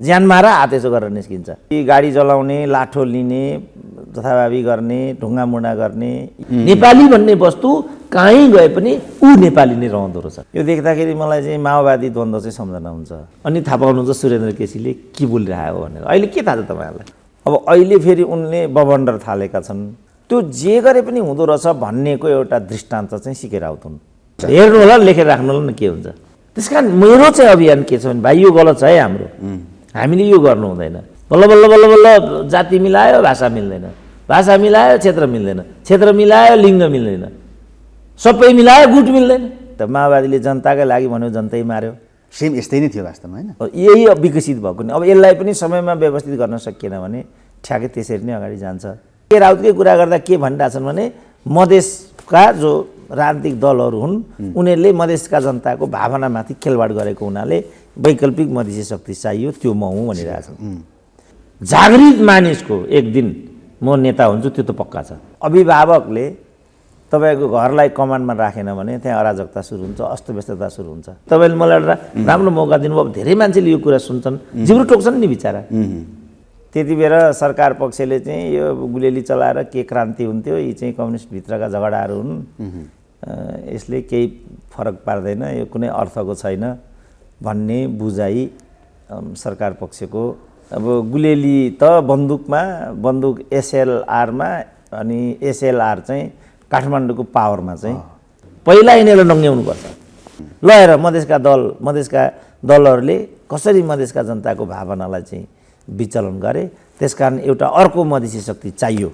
ज्यान मारा हातेसो गरेर निस्किन्छ। यी गाडी चलाउने, लाठो लिने, जथाभावी गर्ने, ढुङ्गा मुढा गर्ने, नेपाली भन्ने वस्तु कहीँ गए पनि ऊ नेपाली नै रहँदो रहेछ। यो देख्दाखेरि मलाई चाहिँ माओवादी द्वन्द्व चाहिँ सम्झना हुन्छ। अनि थाहा पाउनुहुन्छ सुरेन्द्र केसीले के बोलिरहेको हो भनेर। अहिले के थाहा छ तपाईँहरूलाई? अब अहिले फेरि उनले बबन्डर थालेका छन्। त्यो जे गरे पनि हुँदो रहेछ भन्नेको एउटा दृष्टान्त चाहिँ सिके राउत हुन्। हेर्नु होला, लेखेर राख्नु होला न के हुन्छ। त्यस कारण मेरो चाहिँ अभियान के छ भने भाइ यो गलत छ है हाम्रो, हामीले यो गर्नु हुँदैन। बल्ल बल्ल बल्ल बल्ल जाति मिलायो भाषा मिल्दैन, भाषा मिलायो क्षेत्र मिल्दैन, क्षेत्र मिलायो लिङ्ग मिल्दैन, सबै मिलायो गुट मिल्दैन। त माओवादीले जनताकै लागि भन्यो, जनतै मार्यो। सेम यस्तै नै थियो वास्तवमा होइन। यही विकसित भएको नि। अब यसलाई पनि समयमा व्यवस्थित गर्न सकिएन भने ठ्याक्कै त्यसरी नै अगाडि जान्छ। के राउतकै कुरा गर्दा के भनिरहेछन् भने मधेसका जो राजनीतिक दलहरू हुन् उनीहरूले मधेसका जनताको भावनामाथि खेलवाड गरेको हुनाले वैकल्पिक मधेसी शक्ति चाहियो, त्यो म हुँ भनिरहेछन्। जागृत मानिसको एक दिन म नेता हुन्छु त्यो त पक्का छ। अभिभावकले तपाईँको घरलाई कमान्डमा राखेन भने त्यहाँ अराजकता सुरु हुन्छ, अस्तव्यस्तता सुरु हुन्छ। तपाईँले मलाई एउटा राम्रो मौका दिनुभयो, धेरै मान्छेले यो कुरा सुन्छन्, जिब्रो टोक्छन् नि बिचरा। त्यति बेर सरकार पक्षले चाहिँ यो गुलेली चलाएर के क्रान्ति हुन्थ्यो, यी चाहिँ कम्युनिस्टभित्रका झगडाहरू हुन्, यसले केही फरक पार्दैन, यो कुनै अर्थको छैन भन्ने बुझाइ सरकार पक्षको। अब गुलेली त बन्दुकमा, बन्दुक एसएलआरमा, अनि एसएलआर चाहिँ काठमाडौँको पावरमा चाहिँ पहिला यिनीहरूलाई नङ्ग्याउनुपर्छ। ल हेर मधेसका दलहरूले कसरी मधेसका जनताको भावनालाई चाहिँ विचलन गरे, त्यसकारण एउटा अर्को मधेसी शक्ति चाहियो,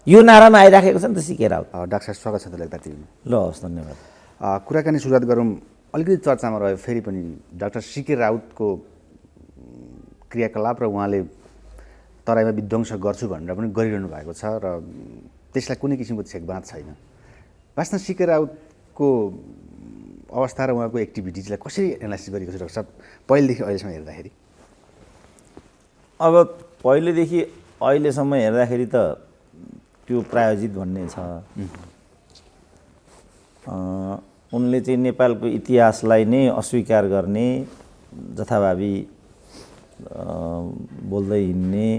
यो नारामा आइराखेको छ नि त सिके राउत। डाक्टर साहब स्वागत छ लेख्दा टिभीमा। ल हस्, धन्यवाद। कुराकानी सुरुवात गरौँ। अलिकति चर्चामा रह्यो फेरि पनि डाक्टर सिके राउतको क्रियाकलाप र उहाँले तराईमा विध्वंस गर्छु भनेर पनि गरिरहनु भएको छ र त्यसलाई कुनै किसिमको छेकबाँध छैन। वास्तवमा सिके राउतको अवस्था र उहाँको एक्टिभिटिजलाई कसरी एनालाइसिस गरेको छ डाक्टर साहब पहिलेदेखि अहिलेसम्म हेर्दाखेरि? अब पहिलेदेखि अहिलेसम्म हेर्दाखेरि त त्यो प्रायोजित भन्ने छ। उनले चाहिँ नेपालको इतिहासलाई नै अस्वीकार गर्ने, जथाभावी बोल्दै हिँड्ने,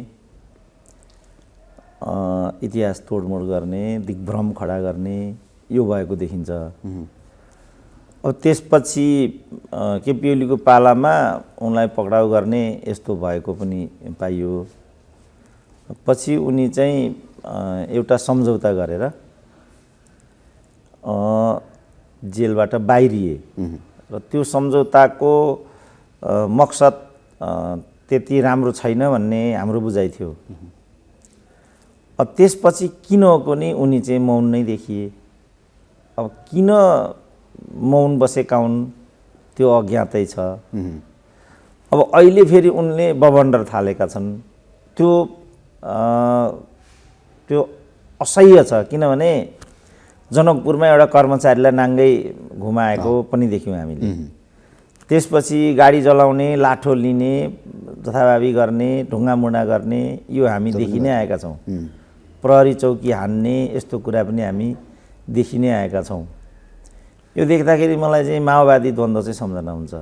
इतिहास तोडमोड गर्ने, दिग्भ्रम खडा गर्ने, यो भएको देखिन्छ। अब त्यसपछि केपी ओलीको पालामा उनलाई पक्राउ गर्ने यस्तो भएको पनि पाइयो। पछि उनी चाहिँ एउटा सम्झौता गरेर जेलबाट बाहिरिए र त्यो सम्झौताको मकसद त्यति राम्रो छैन भन्ने हाम्रो बुझाइ थियो। अब त्यसपछि किन हो नि उनी चाहिँ मौन नै देखिए। अब किन मौन बसेका हुन् त्यो अज्ञातै छ। अब अहिले फेरि उनले बबन्डर थालेका छन्, त्यो असह्य छ। किनभने जनकपुरमा एउटा कर्मचारीलाई नाङ्गै घुमाएको पनि देख्यौँ हामीले। त्यसपछि गाडी चलाउने, लाठो लिने, जथाभावी गर्ने, ढुङ्गा मुढा गर्ने, यो हामी देखि नै आएका छौँ। प्रहरी चौकी हान्ने यस्तो कुरा पनि हामी देखि नै आएका छौँ। यो देख्दाखेरि मलाई चाहिँ माओवादी द्वन्द्व चाहिँ सम्झना हुन्छ।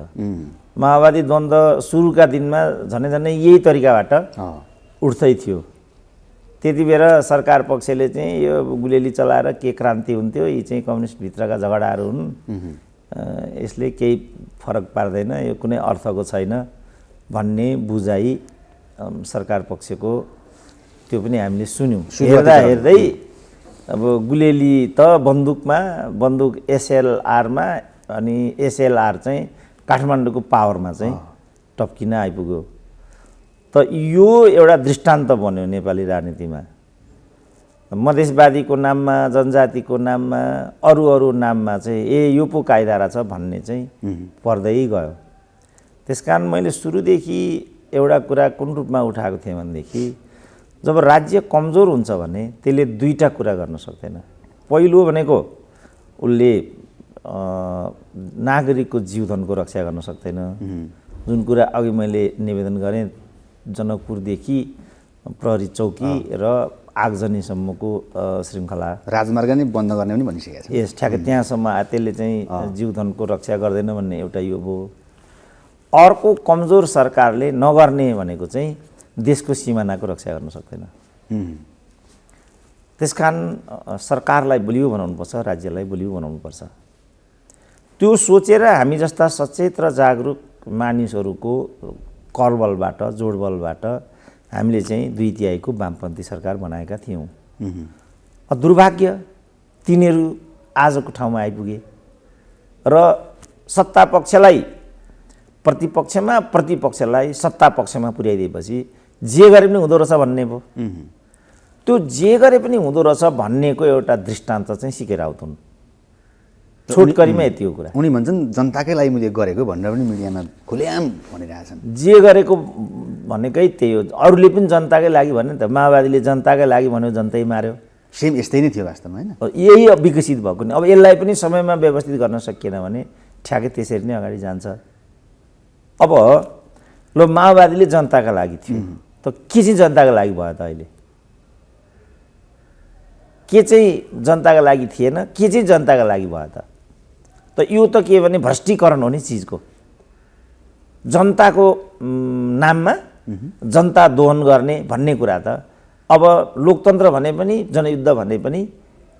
माओवादी द्वन्द्व सुरुका दिनमा झनै झनै यही तरिकाबाट उठ्दै थियो। त्यति बेर सरकार पक्षले चाहिँ यो गुलेली चलाएर के क्रान्ति हुन्थ्यो, यी चाहिँ कम्युनिस्टभित्रका झगडाहरू हुन्, यसले केही फरक पार्दैन, यो कुनै अर्थको छैन भन्ने बुझाइ सरकार पक्षको, त्यो पनि हामीले सुन्यौँ। हेर्दा हेर्दै अब गुलेली त बन्दुकमा, बन्दुक एसएलआरमा, अनि एसएलआर चाहिँ काठमाडौँको पावरमा चाहिँ टप्किन आइपुग्यो। त यो एउटा दृष्टान्त बन्यो नेपाली राजनीतिमा। मधेसवादीको नाममा, जनजातिको नाममा, अरू नाममा चाहिँ यो पो कायदा रहेछ भन्ने चाहिँ पर्दै गयो। त्यसकारण मैले सुरुदेखि एउटा कुरा कुन रूपमा उठाएको थिएँ भनेदेखि, जब राज्य कमजोर हुन्छ भने त्यसले दुईटा कुरा गर्न सक्दैन। पहिलो भनेको उसले नागरिकको जीवधनको रक्षा गर्न सक्दैन, जुन कुरा अघि मैले निवेदन गरेँ, जनकपुरदेखि प्रहरी चौकी र आगजनीसम्मको श्रृङ्खला, राजमार्ग नै बन्द गर्ने पनि भनिसकेको छ। यस ठ्याक्कै त्यहाँसम्म त्यसले चाहिँ जीवधनको रक्षा गर्दैन भन्ने एउटा यो भयो। अर्को कमजोर सरकारले नगर्ने भनेको चाहिँ देशको सिमानाको रक्षा गर्न सक्दैन। त्यसकारण सरकारलाई बलियो बनाउनुपर्छ, राज्यलाई बलियो बनाउनुपर्छ। त्यो सोचेर हामी जस्ता सचेत र जागरुक मानिसहरूको करबलबाट जोडबलबाट हामीले चाहिँ 2/3 वामपन्थी सरकार बनाएका थियौँ। दुर्भाग्य तिनीहरू आजको ठाउँमा आइपुगे र सत्ता पक्षलाई प्रतिपक्षमा, प्रतिपक्षलाई सत्ता पक्षमा पुर्याइदिएपछि जे गरे पनि हुँदो रहेछ भन्ने भयो। त्यो जे गरे पनि हुँदो रहेछ भन्नेको एउटा दृष्टान्त चाहिँ सिके राउत हुन्। छोटकरीमा यति हो कुरा। उनी भन्छन् जनताकै लागि मैले गरेको भनेर पनि मिडियामा खुलेआम भनिरहेछन्। जे गरेको भनेकै त्यही हो। अरूले पनि जनताकै लागि भन्यो नि त। माओवादीले जनताकै लागि भन्यो, जनतै मार्यो। सेम यस्तै नै थियो वास्तवमा, होइन? यही विकसित भएको नि। अब यसलाई पनि समयमा व्यवस्थित गर्न सकिएन भने ठ्याक्कै त्यसरी नै अगाडि जान्छ। अब ल माओवादीले जनताका लागि थियो त के चाहिँ जनताका लागि भयो त? अहिले के चाहिँ जनताका लागि थिएन, के चाहिँ जनताका लागि भयो त? त यो त के भने भ्रष्टीकरण हो नि चिजको। जनताको नाममा जनता दोहन गर्ने भन्ने कुरा त अब लोकतन्त्र भने पनि, जनयुद्ध भने पनि,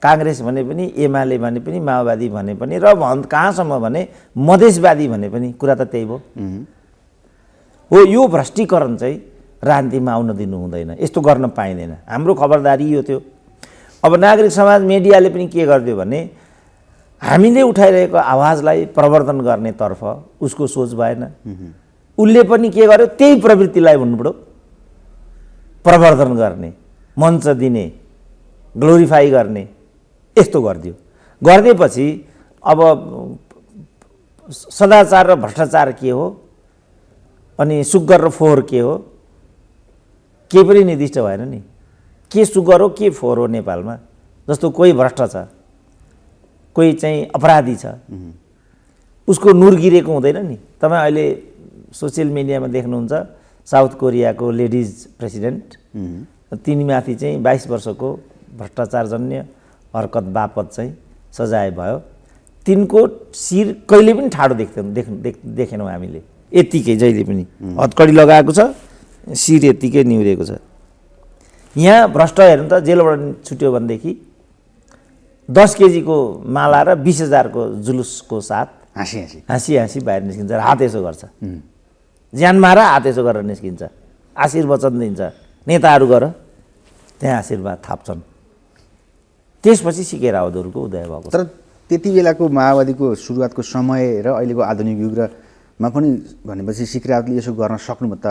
काङ्ग्रेस भने पनि, एमाले भने पनि, माओवादी भने पनि र कहाँसम्म भने मधेसवादी भने पनि कुरा त त्यही भयो। हो, यो भ्रष्टीकरण चाहिँ राजनीतिमा आउन दिनु हुँदैन। यस्तो गर्न पाइँदैन। हाम्रो खबरदारी यो थियो। अब नागरिक समाज मिडियाले पनि के गरिदियो भने हामीले उठाइरहेको आवाजलाई प्रवर्धन गर्नेतर्फ उसको सोच भएन। उसले पनि के गर्यो? त्यही प्रवृत्तिलाई भन्नुपऱ्यो प्रवर्धन गर्ने, मञ्च दिने, ग्लोरिफाई गर्ने, यस्तो गरिदियो। गरिदिएपछि अब सदाचार र भ्रष्टाचार के हो अनि सुग्गर र फोहोर के हो, के पनि निर्दिष्ट भएन नि। के सुग्गर हो, के फोहोर हो नेपालमा? जस्तो कोही भ्रष्ट छ, कोही चाहिँ अपराधी छ, उसको नुर गिरेको हुँदैन नि। तपाईँ अहिले सोसियल मिडियामा देख्नुहुन्छ साउथ कोरियाको लेडिज प्रेसिडेन्ट, तिनीमाथि चाहिँ 22 वर्षको भ्रष्टाचारजन्य हरकत बापत चाहिँ सजाय भयो। तिनको शिर कहिले पनि ठाडो देखेनौँ हामीले। यत्तिकै जहिले पनि हतकडी लगाएको छ, शिर यत्तिकै निहुरेको छ। यहाँ भ्रष्ट हेर्नु त, जेलबाट छुट्यो भनेदेखि 10 केजीको माला र 20,000 को जुलुसको साथ हाँसी बाहिर निस्किन्छ र हात यसो गर्छ। ज्यान मार हात यसो गरेर निस्किन्छ, आशीर्वचन दिन्छ, नेताहरू गर त्यहाँ आशीर्वाद थाप्छन्। त्यसपछि सिके राउतहरूको उदय भएको। तर त्यति बेलाको माओवादीको सुरुवातको समय र अहिलेको आधुनिक युगमा पनि भनेपछि सिके राउतले यसो गर्न सक्नु त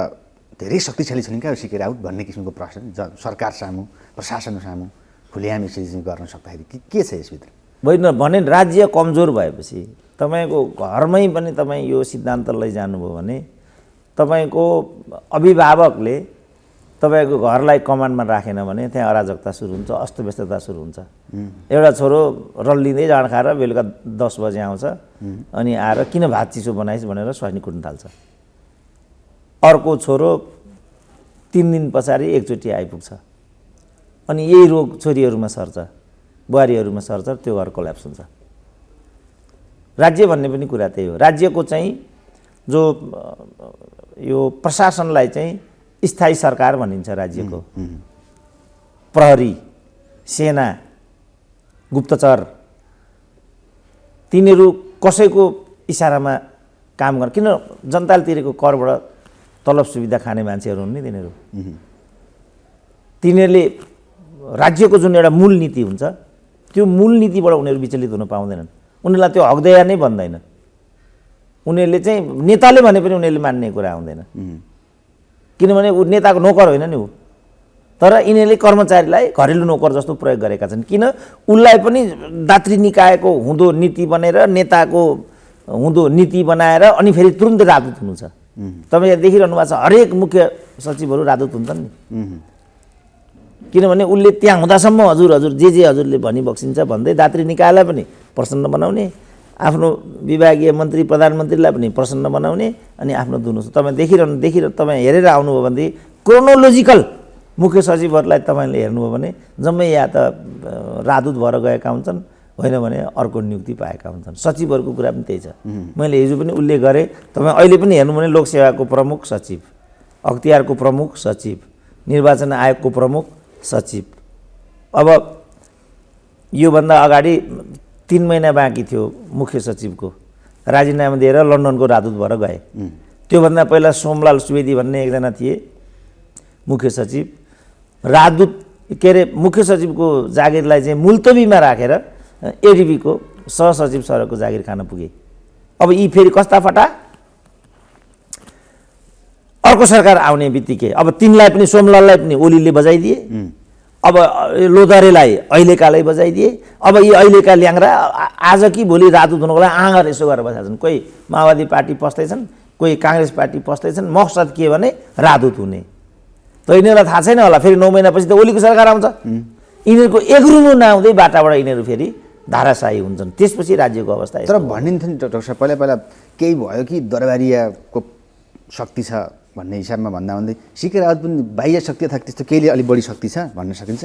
धेरै शक्तिशाली छन् क्या सिके राउत भन्ने किसिमको प्रश्न सरकार सामु, प्रशासन सामु खुलेआम यसरी गर्न सक्दाखेरि के छ यसभित्र? होइन भने राज्य कमजोर भएपछि तपाईँको घरमै पनि तपाईँ यो सिद्धान्त लैजानुभयो भने तपाईँको अभिभावकले तपाईँको घरलाई कमान्डमा राखेन भने त्यहाँ अराजकता सुरु हुन्छ, अस्तव्यस्तता सुरु हुन्छ। एउटा छोरो रल्लिँदै जाँड खाएर बेलुका 10 बजे आउँछ अनि आएर किन भात चिसो बनाइस् भनेर स्वास्नी कुट्न थाल्छ। अर्को छोरो 3 दिन पछाडि एकचोटि आइपुग्छ अनि यही रोग छोरीहरूमा सर्छ, बुहारीहरूमा सर्छ, त्यो घर कोल्याप्स हुन्छ। राज्य भन्ने पनि कुरा त्यही हो। राज्यको चाहिँ जो यो प्रशासनलाई चाहिँ स्थायी सरकार भनिन्छ। राज्यको प्रहरी, सेना, गुप्तचर तिनीहरू कसैको इसारामा काम गर्न, किन जनताले तिरेको करबाट तलब सुविधा खाने मान्छेहरू हुन् नि तिनीहरू। तिनीहरूले राज्यको जुन एउटा मूल नीति हुन्छ त्यो मूल नीतिबाट उनीहरू विचलित हुन पाउँदैनन्। उनीहरूलाई त्यो हकदया नै भन्दैन। उनीहरूले चाहिँ नेताले भने पनि उनीहरूले मान्ने कुरा आउँदैन, किनभने ऊ नेताको नोकर होइन नि ऊ। तर यिनीहरूले कर्मचारीलाई घरेलु नोकर जस्तो प्रयोग गरेका छन्। किन? उसलाई पनि दात्री निकायको हुँदो नीति बनेर, नेताको हुँदो नीति बनाएर अनि फेरि तुरुन्तै राजदूत हुनु छ। तपाईँ देखिरहनु भएको छ हरेक मुख्य सचिवहरू राजदूत हुन्छन् नि। किनभने उसले त्यहाँ हुँदासम्म हजुर हजुर जे हजुरले भनी बक्सिन्छ भन्दै दात्री निकायलाई पनि प्रसन्न बनाउने, आफ्नो विभागीय मन्त्री प्रधानमन्त्रीलाई पनि प्रसन्न बनाउने अनि आफ्नो दुनुस। तपाईँ देखिरहनु तपाईँ हेरेर आउनुभयो भनेदेखि क्रोनोलोजिकल मुख्य सचिवहरूलाई तपाईँले हेर्नुभयो भने जम्मै या त राजदूत भएर गएका हुन्छन् होइन भने अर्को नियुक्ति पाएका हुन्छन्। सचिवहरूको कुरा पनि त्यही छ। मैले हिजो पनि उल्लेख गरेँ, तपाईँ अहिले पनि हेर्नु भने लोकसेवाको प्रमुख सचिव, अख्तियारको प्रमुख सचिव, निर्वाचन आयोगको प्रमुख सचिव। अब योभन्दा अगाडि 3 महिना बाँकी थियो मुख्य सचिवको, राजीनामा दिएर लन्डनको राजदूत भएर गए। त्योभन्दा पहिला सोमलाल सुवेदी भन्ने एकजना थिए मुख्य सचिव, राजदूत के अरे मुख्य सचिवको जागिरलाई चाहिँ मुल्तवीमा राखेर एडिबीको सहसचिव सरको जागिर खान पुगे। अब यी फेरि कस्ता फटा, अर्को सरकार आउने बित्तिकै अब तिनलाई पनि, सोमलाललाई पनि ओलीले बजाइदिए, अब लोधरेलाई अहिलेकालाई बजाइदिए। अब यी अहिलेका ल्याङ्रा आज कि भोलि राजदूत हुनुको लागि आँगर यसो गरेर बसेका छन्। कोही माओवादी पार्टी पस्दैछन्, कोही काङ्ग्रेस पार्टी पस्दैछन्। मकसद के भने राजदूत हुने। त यिनीहरूलाई थाहा छैन होला, फेरि 9 महिनापछि त ओलीको सरकार आउँछ। यिनीहरूको एकरुनु नआउँदै बाटाबाट यिनीहरू फेरि धाराशाही हुन्छन्। त्यसपछि राज्यको अवस्था। तर भनिन्थ्यो नि डाक्टर साहब, पहिला केही भयो कि दरबारियाको शक्ति छ भन्ने हिसाबमा भन्दा भन्दै सिके रावत पनि बाह्य शक्ति अथवा त्यस्तो केहीले अलिक बढी शक्ति छ भन्न सकिन्छ?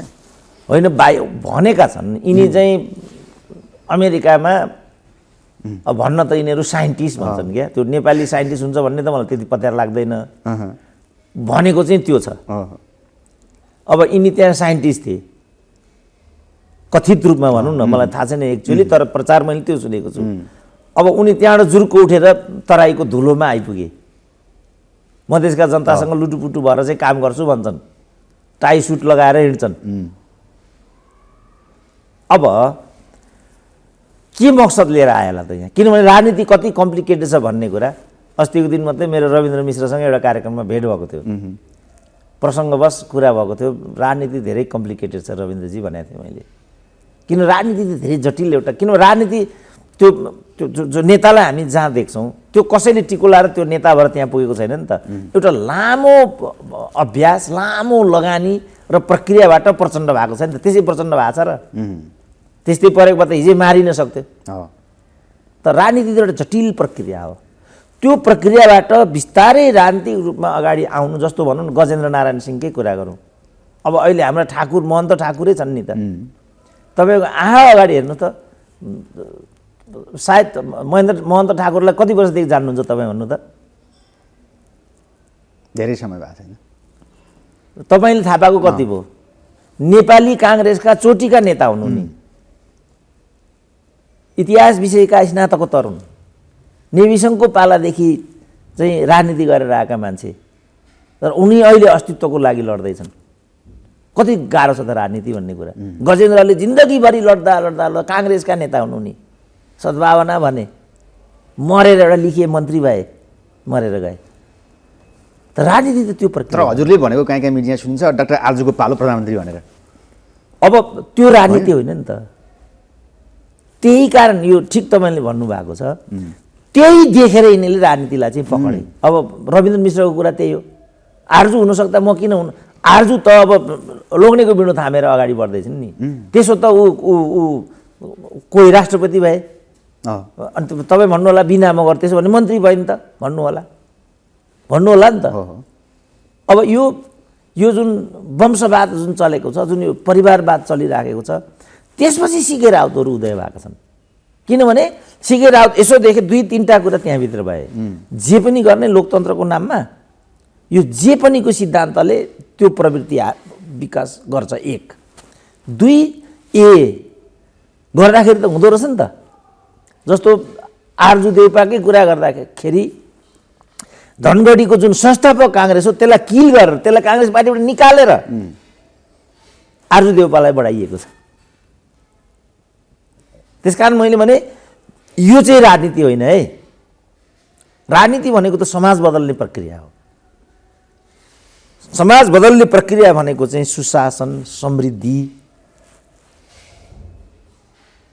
होइन, भनेका छन् यिनी चाहिँ अमेरिकामा, अब भन्न त यिनीहरू साइन्टिस्ट भन्छन् क्या, त्यो नेपाली साइन्टिस्ट हुन्छ भन्ने त मलाई त्यति पत्यार लाग्दैन। भनेको चाहिँ त्यो छ। अब यिनी त्यहाँ साइन्टिस्ट थिए कथित रूपमा, भनौँ न, मलाई थाहा छैन एक्चुअली, तर प्रचार मैले त्यो सुनेको छु। अब उनी त्यहाँबाट जुर्को उठेर तराईको धुलोमा आइपुगे, मधेसका जनतासँग लुटुपुटु भएर चाहिँ काम गर्छु भन्छन्, टाई सुट लगाएर हिँड्छन्। अब के मकसद लिएर आएला त यहाँ? किनभने राजनीति कति कम्प्लिकेटेड छ भन्ने कुरा अस्तिको दिन मात्रै मेरो रविन्द्र मिश्रसँग एउटा कार्यक्रममा भेट भएको थियो, प्रसङ्गवश कुरा भएको थियो। राजनीति धेरै कम्प्लिकेटेड छ रविन्द्रजी भनेको थिएँ मैले। किन राजनीति त धेरै जटिल एउटा, किनभने राजनीति त्यो जो नेतालाई हामी जहाँ देख्छौँ त्यो कसैले टिको लाएर त्यो नेता भएर त्यहाँ पुगेको छैन नि त। एउटा लामो अभ्यास, लामो लगानी र प्रक्रियाबाट प्रचण्ड भएको छ नि त। त्यसै प्रचण्ड भएको छ र त्यस्तै परेको भए त हिजै मारिन सक्थ्यो। तर राजनीति त एउटा जटिल प्रक्रिया हो। त्यो प्रक्रियाबाट बिस्तारै राजनीतिक रूपमा अगाडि आउनु, जस्तो भनौँ न गजेन्द्र नारायण सिंहकै कुरा गरौँ। अब अहिले हाम्रा ठाकुर महन्त ठाकुरै छन् नि त। तपाईँको अगाडि हेर्नु त, सायद महन्त ठाकुरलाई कति वर्षदेखि जान्नुहुन्छ तपाईँ भन्नु त? धेरै समय भएको छैन। तपाईँले थाहा पाएको कति भयो? नेपाली काङ्ग्रेसका चोटीका नेता हुनु नि, इतिहास विषयका स्नातकोत्तर हुन्। नेविसङको पालादेखि चाहिँ राजनीति गरेर आएका मान्छे, तर उनी अहिले अस्तित्वको लागि लड्दैछन्। कति गाह्रो छ त राजनीति भन्ने कुरा। गजेन्द्रले जिन्दगीभरि लड्दा लड्दा लड्दा काङ्ग्रेसका नेता हुनु नि, सद्भावना भने मरेर एउटा लिखिए मन्त्री भए, मरेर गए। तर राजनीति त त्यो प्रक्रिया। तर हजुरले भनेको कहीँ कहीँ मिडिया सुनिन्छ डाक्टर आर्जुको पालो प्रधानमन्त्री भनेर। अब त्यो राजनीति होइन नि त। त्यही कारण यो ठिक तपाईँले भन्नुभएको छ, त्यही देखेर यिनीहरूले राजनीतिलाई चाहिँ पकडे। अब रविन्द्र मिश्रको कुरा त्यही हो। आर्जु हुनसक्दा म किन हुनु? आर्जु त अब लोग्नेको बिँडो थामेर अगाडि बढ्दैछन् नि। त्यसो त ऊ कोही राष्ट्रपति भए, अनि तपाईँ भन्नु होला बिना मगर, त्यसो भने मन्त्री भयो नि त भन्नु होला नि त। अब यो जुन वंशवाद जुन चलेको छ, जुन यो परिवारवाद चलिराखेको छ, त्यसपछि सिके राउतहरू उदय भएका छन्। किनभने सिके राउत यसो देखे 2-3टा कुरा त्यहाँभित्र भए। जे पनि गर्ने लोकतन्त्रको नाममा, यो जे पनिको सिद्धान्तले त्यो प्रवृत्ति विकास गर्छ। 1, 2 गर्दाखेरि त हुँदो रहेछ नि त। जस्तो आर्जु देउपाकै कुरा गर्दाखेरि धनगढीको जुन संस्थापक काङ्ग्रेस हो त्यसलाई किल गरेर, त्यसलाई काङ्ग्रेस पार्टीबाट निकालेर आर्जु देउपालाई बढाइएको छ। त्यसकारण मैले भने यो चाहिँ राजनीति होइन है। राजनीति भनेको त समाज बदल्ने प्रक्रिया हो। समाज बदल्ने प्रक्रिया भनेको चाहिँ सुशासन, समृद्धि,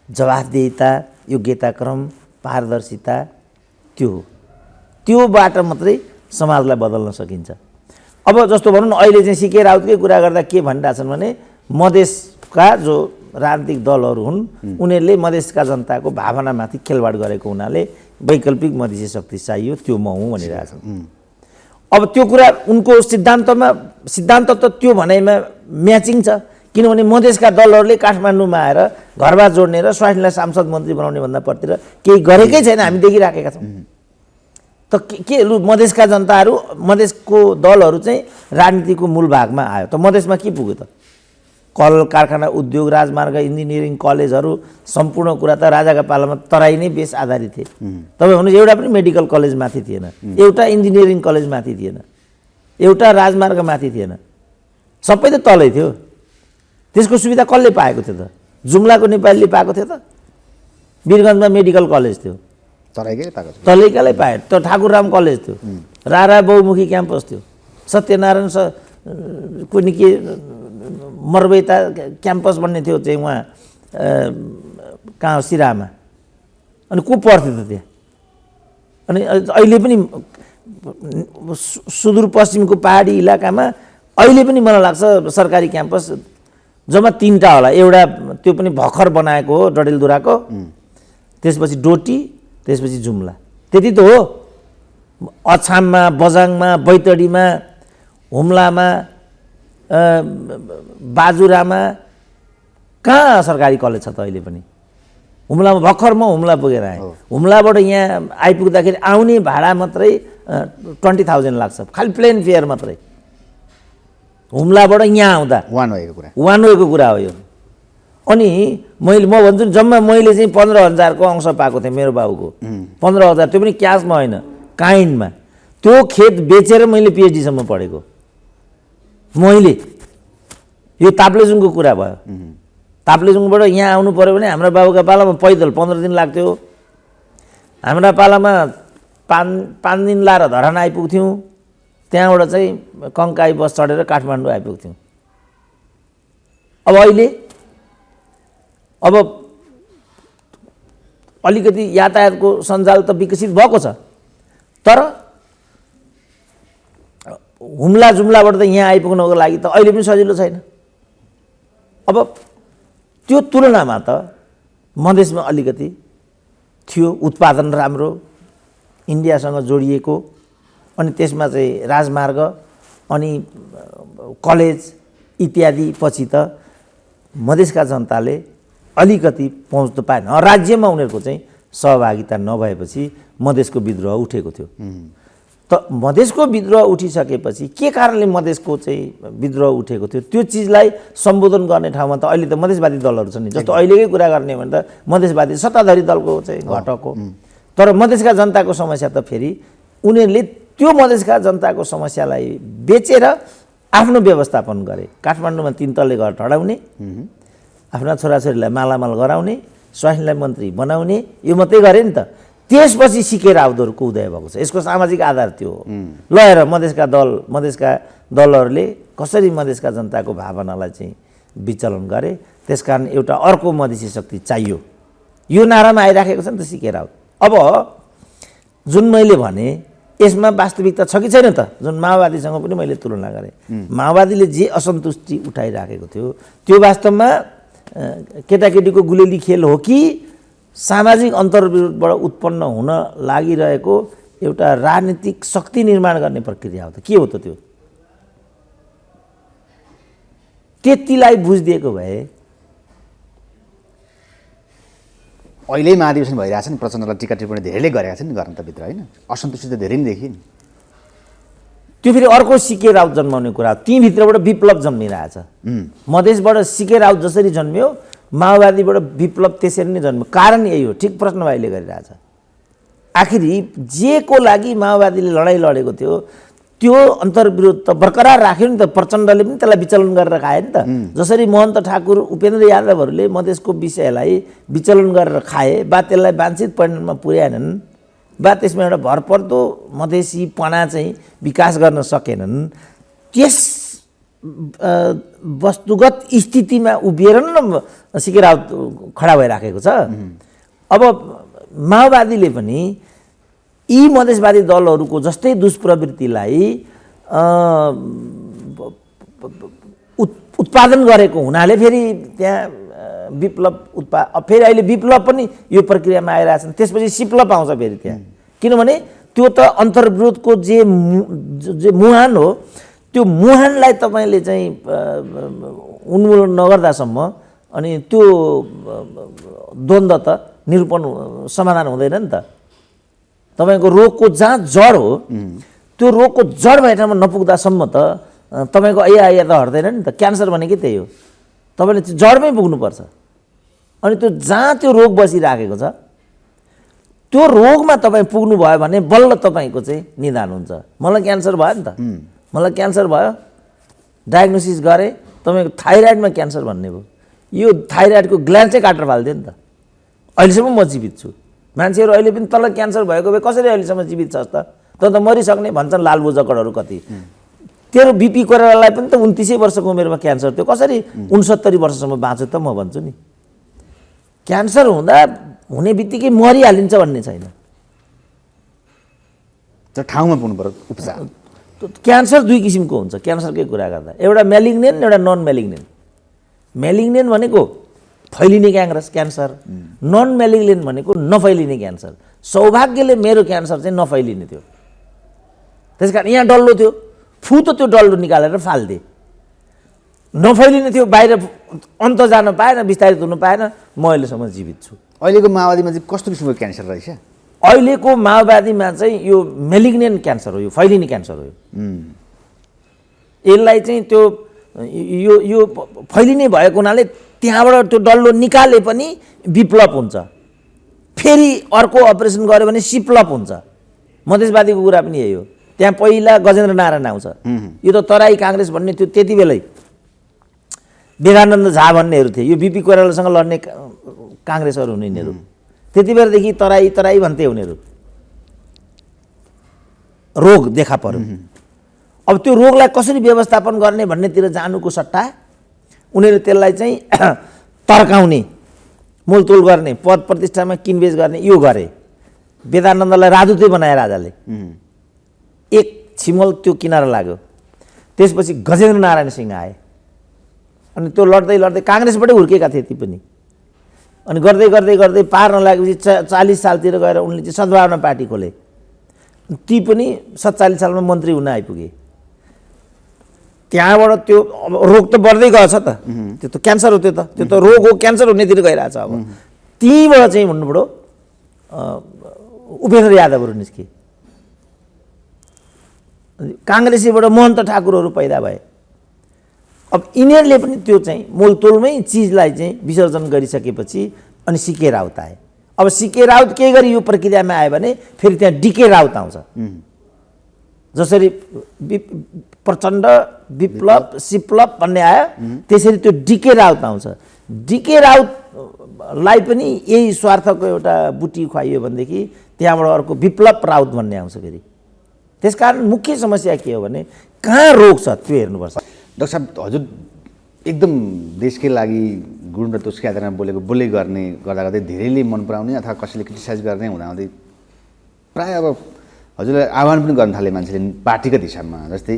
जवाफदेहिता, योग्यताक्रम, पारदर्शिता, त्यो हो। त्योबाट मात्रै समाजलाई बदल्न सकिन्छ। अब जस्तो भनौँ न, अहिले चाहिँ सिके राउतकै कुरा गर्दा के भनिरहेछन् भने मधेसका जो राजनीतिक दलहरू हुन् उनीहरूले मधेसका जनताको भावनामाथि खेलवाड गरेको हुनाले वैकल्पिक मधेसी शक्ति चाहियो, त्यो म हुँ भनिरहेछन्। अब त्यो कुरा उनको सिद्धान्त त त्यो भनाइमा म्याचिङ छ, किनभने मधेसका दलहरूले काठमाडौँमा आएर घरबार जोड्ने र स्वास्नीलाई सांसद मन्त्री बनाउने भन्दा प्रतितिर केही गरेकै छैन, हामी देखिराखेका छौँ। त के लु मधेसका जनताहरू, मधेसको दलहरू चाहिँ राजनीतिको मूल भागमा आयो, त मधेसमा के पुग्यो त? कल कारखाना, उद्योग, राजमार्ग, इन्जिनियरिङ कलेजहरू, सम्पूर्ण कुरा त राजाका पालामा तराई नै बेस आधारित थिए। तपाईँ भन्नुहोस्, एउटा पनि मेडिकल कलेज माथि थिएन, एउटा इन्जिनियरिङ कलेज माथि थिएन, एउटा राजमार्ग माथि थिएन, सबै त तलै थियो। त्यसको सुविधा कसले पाएको थियो त? जुम्लाको नेपालीले पाएको थियो त? वीरगञ्जमा मेडिकल कलेज थियो, तलैकालाई पाए। त ठाकुरराम कलेज थियो, रारा बहुमुखी क्याम्पस थियो, सत्यनारायण कुनै के मरबैता क्याम्पस भन्ने थियो चाहिँ उहाँ कहाँ सिरामा। अनि को पढ्थ्यो त त्यहाँ? अनि अहिले पनि सुदूरपश्चिमको पहाडी इलाकामा अहिले पनि मलाई लाग्छ सरकारी क्याम्पस जम्मा 3टा होला। एउटा त्यो पनि भर्खर बनाएको हो डडेलधुराको, त्यसपछि डोटी, त्यसपछि जुम्ला, त्यति त हो। अछाममा, बझाङमा, बैतडीमा, हुम्लामा, बाजुरामा कहाँ सरकारी कलेज छ त अहिले पनि? हुम्लामा भर्खर म हुम्ला पुगेर आएँ। हुम्लाबाट यहाँ आइपुग्दाखेरि आउने भाडा मात्रै 20,000 लाग्छ, खालि प्लेन फेयर मात्रै। हुम्लाबाट यहाँ आउँदा वान वेको कुरा हो यो। अनि म भन्छु नि, जम्मा मैले चाहिँ 15,000 को अंश पाएको थिएँ मेरो बाबुको, 15,000, त्यो पनि क्यासमा होइन, काइन्डमा। त्यो खेत बेचेर मैले पिएचडीसम्म पढेको मैले। यो ताप्लेजुङको कुरा भयो। ताप्लेजुङबाट यहाँ आउनु पऱ्यो भने हाम्रो बाबुका पालामा पैदल 15 दिन लाग्थ्यो। हाम्रा पालामा 5 दिन लाएर धरान आइपुग्थ्यौँ, त्यहाँबाट चाहिँ कङ्काई बस चढेर काठमाडौँ आइपुग्थ्यौँ। अब अहिले अब अलिकति यातायातको सञ्जाल त विकसित भएको छ, तर हुम्ला जुम्लाबाट त यहाँ आइपुग्नको लागि त अहिले पनि सजिलो छैन। अब त्यो तुलनामा त मधेसमा अलिकति थियो, उत्पादन राम्रो, इन्डियासँग जोडिएको, अनि त्यसमा चाहिँ राजमार्ग अनि कलेज इत्यादि। पछि त मधेसका जनताले अलिकति पहुँच त पाएन। राज्यमा उनीहरूको चाहिँ सहभागिता नभएपछि मधेसको विद्रोह उठेको थियो। त मधेसको विद्रोह उठिसकेपछि के कारणले मधेसको चाहिँ विद्रोह उठेको थियो त्यो चिजलाई सम्बोधन गर्ने ठाउँमा त अहिले त मधेसवादी दलहरू छन् नि। जस्तो अहिलेकै कुरा गर्ने हो भने त मधेसवादी सत्ताधारी दलको चाहिँ घटक हो। तर मधेसका जनताको समस्या त फेरि उनीहरूले त्यो मधेसका जनताको समस्यालाई बेचेर आफ्नो व्यवस्थापन गरे। काठमाडौँमा 3 तल्ले घर ढडाउने, आफ्ना छोराछोरीलाई मालामाल गराउने, स्वास्नीलाई मन्त्री बनाउने, यो मात्रै गरे नि त। त्यसपछि सिके राउतहरूको उदय भएको छ। यसको सामाजिक आधार त्यो हो। ल हेर मधेसका दलहरूले कसरी मधेसका जनताको भावनालाई चाहिँ विचलन गरे। त्यसकारण एउटा अर्को मधेसी शक्ति चाहियो, यो नारामा आइराखेको छ नि त सिके राउत। अब जुन मैले भने यसमा वास्तविकता छ कि छैन त? जुन माओवादीसँग पनि मैले तुलना गरेँ, माओवादीले जे असन्तुष्टि उठाइराखेको थियो त्यो वास्तवमा केटाकेटीको गुलेली खेल हो कि सामाजिक अन्तर्विरोधबाट उत्पन्न हुन लागिरहेको एउटा राजनीतिक शक्ति निर्माण गर्ने प्रक्रिया हो त? के हो त त्यो? त्यतिलाई बुझिदिएको भए अहिले महाधिवेशन भइरहेछ नि, प्रचण्डलाई टिका टिप्पणी धेरैले गरेका छन् नि, गर्न त भित्र होइन, असन्तुष्टि त धेरै नै देखियो नि। त्यो फेरि अर्को सिके राउत जन्माउने कुरा हो। ती भित्रबाट विप्लव जन्मिरहेछ। मधेसबाट सिके राउत जसरी जन्मियो, माओवादीबाट विप्लव त्यसरी नै जन्मियो। कारण यही हो, ठिक प्रश्न भाइले गरिरहेछ। आखिरी जे को लागि माओवादीले लडाइँ लडेको थियो त्यो अन्तर्विरोध त बरकरार राख्यो नि त। प्रचण्डले पनि त्यसलाई विचलन गरेर खाए नि त। जसरी महन्त ठाकुर, उपेन्द्र यादवहरूले मधेसको विषयलाई विचलन गरेर खाए, बा त्यसलाई वाञ्छित परिणाममा पुर्याएनन्, बा त्यसमा एउटा भरपर्दो मधेसीपना चाहिँ विकास गर्न सकेनन्, त्यस वस्तुगत स्थितिमा उभिएर न सिके राउत खडा भइराखेको छ। अब माओवादीले पनि यी मधेसवादी दलहरूको जस्तै दुष्प्रवृत्तिलाई उत्पादन गरेको हुनाले फेरि त्यहाँ विप्लव फेरि अहिले विप्लव पनि यो प्रक्रियामा आइरहेछन्। त्यसपछि सिप्लव आउँछ फेरि त्यहाँ, किनभने त्यो त अन्तर्विरोधको जे मुहान हो त्यो मुहानलाई तपाईँले चाहिँ उन्मूलन नगर्दासम्म अनि त्यो द्वन्द्व त निरूपण समाधान हुँदैन नि त। तपाईँको रोगको जहाँ जड हो त्यो रोगको जड भए ठाउँमा नपुग्दासम्म त तपाईँको ऐया त हट्दैन नि त। क्यान्सर भनेकै त्यही हो, तपाईँले त्यो जडमै पुग्नुपर्छ। अनि त्यो जहाँ त्यो रोग बसिराखेको छ त्यो रोगमा तपाईँ पुग्नुभयो भने बल्ल तपाईँको चाहिँ निदान हुन्छ। मलाई क्यान्सर भयो नि त, मलाई क्यान्सर भयो, डायग्नोसिस गरेँ, तपाईँको थाइरोइडमा क्यान्सर भन्ने भयो। यो थाइरोइडको ग्ल्यान्ड चाहिँ काटेर फालिदियो नि त। अहिलेसम्म म जीवित छु। मान्छेहरू अहिले पनि तल क्यान्सर भएको भए कसरी अहिलेसम्म जीवित छस् त त मरिसक्ने भन्छन् लालबुजकडहरू कति। तेरो बिपी कोइरालालाई पनि त 29 वर्षको उमेरमा क्यान्सर थियो, कसरी 69 वर्षसम्म बाँच्यो त म भन्छु नि। क्यान्सर हुने बित्तिकै मरिहालिन्छ भन्ने छैन। तर ठाउँमा पुग्नु पर्यो उपचार। क्यान्सर दुई किसिमको हुन्छ क्यान्सरकै कुरा गर्दा, एउटा मेलिग्नेन्ट एउटा नन मेलिग्नेन्ट। मेलिग्नेन्ट भनेको फैलिने क्यान्सर, नन मेलिग्नेन्ट भनेको नफैलिने क्यान्सर। सौभाग्यले मेरो क्यान्सर चाहिँ नफैलिने थियो, त्यस कारण यहाँ डल्लो थियो, फुतो त्यो डल्लो निकालेर फालिदिए। नफैलिने थियो, बाहिर अन्त जान पाएन, विस्तारित हुनु पाएन, म अहिलेसम्म जीवित छु। अहिलेको माओवादीमा चाहिँ कस्तो किसिमको क्यान्सर रहेछ? अहिलेको माओवादीमा चाहिँ यो मेलिग्नेन्ट क्यान्सर हो, यो फैलिने क्यान्सर हो। यसलाई चाहिँ त्यो यो फैलिने भएको हुनाले त्यहाँबाट त्यो डल्लो निकाले पनि विप्लव हुन्छ, फेरि अर्को अपरेसन गर्यो भने सिप्लप हुन्छ। मधेसवादीको कुरा पनि यही हो। त्यहाँ पहिला गजेन्द्र नारायण आउँछ, यो त तराई काङ्ग्रेस भन्ने थियो त्यति बेलै, विवेकानन्द झा भन्नेहरू थिए, यो बिपी कोइरालासँग लड्ने काङ्ग्रेसहरू हुने यिनीहरू। त्यति बेलादेखि तराई तराई भन्थे उनीहरू। रोग देखा पर्यो, अब त्यो रोगलाई कसरी व्यवस्थापन गर्ने भन्नेतिर जानुको सट्टा उनीहरू त्यसलाई चाहिँ तर्काउने, मोलतोल गर्ने, पद प्रतिष्ठामा किनबेच गर्ने यो गरे। वेदानन्दलाई राजदूतै बनाए राजाले, एक छिमल त्यो किनारा लाग्यो। त्यसपछि गजेन्द्र नारायण सिंह आए, अनि त्यो लड्दै लड्दै काङ्ग्रेसबाटै हुर्केका थिए ती पनि। अनि गर्दै गर्दै गर्दै पार नलागेपछि 40 सालतिर गएर उनले चाहिँ सद्भावना पार्टी खोले। ती पनि 47 सालमा मन्त्री हुन आइपुगे। त्यहाँबाट त्यो रोग त बढ्दै गएछ त, त्यो त क्यान्सर हो, त्यो त रोग हो, क्यान्सर हुनेतिर गइरहेछ। अब त्यहीँबाट चाहिँ भन्नुपऱ्यो उपेन्द्र यादवहरू निस्के, काङ्ग्रेसीबाट महन्त ठाकुरहरू पैदा भए। अब यिनीहरूले पनि त्यो चाहिँ मोलतोलमै चिजलाई चाहिँ विसर्जन गरिसकेपछि अनि सीके राउत आए। अब सीके राउत के गरी यो प्रक्रियामा आयो भने फेरि त्यहाँ डीके राउत आउँछ। जसरी प्रचण्ड विप्लव सिप्लव भन्ने आयो त्यसरी त्यो डीके राउत आउँछ। डीके राउतलाई पनि यही स्वार्थको एउटा बुटी खुवाइयो भनेदेखि त्यहाँबाट अर्को विप्लव राउत भन्ने आउँछ फेरि। त्यसकारण मुख्य समस्या के हो भने कहाँ रोग छ त्यो हेर्नुपर्छ। डाक्टर साहब, हजुर एकदम देशकै लागि गुण र दोषकै आधारमा बोले गर्ने गर्दा गर्दै धेरैले मन पराउने अथवा कसैले क्रिटिसाइज गर्ने हुँदाहुँदै प्रायः अब हजुरलाई आह्वान पनि गर्न थाले मान्छेले पार्टीगत हिसाबमा। जस्तै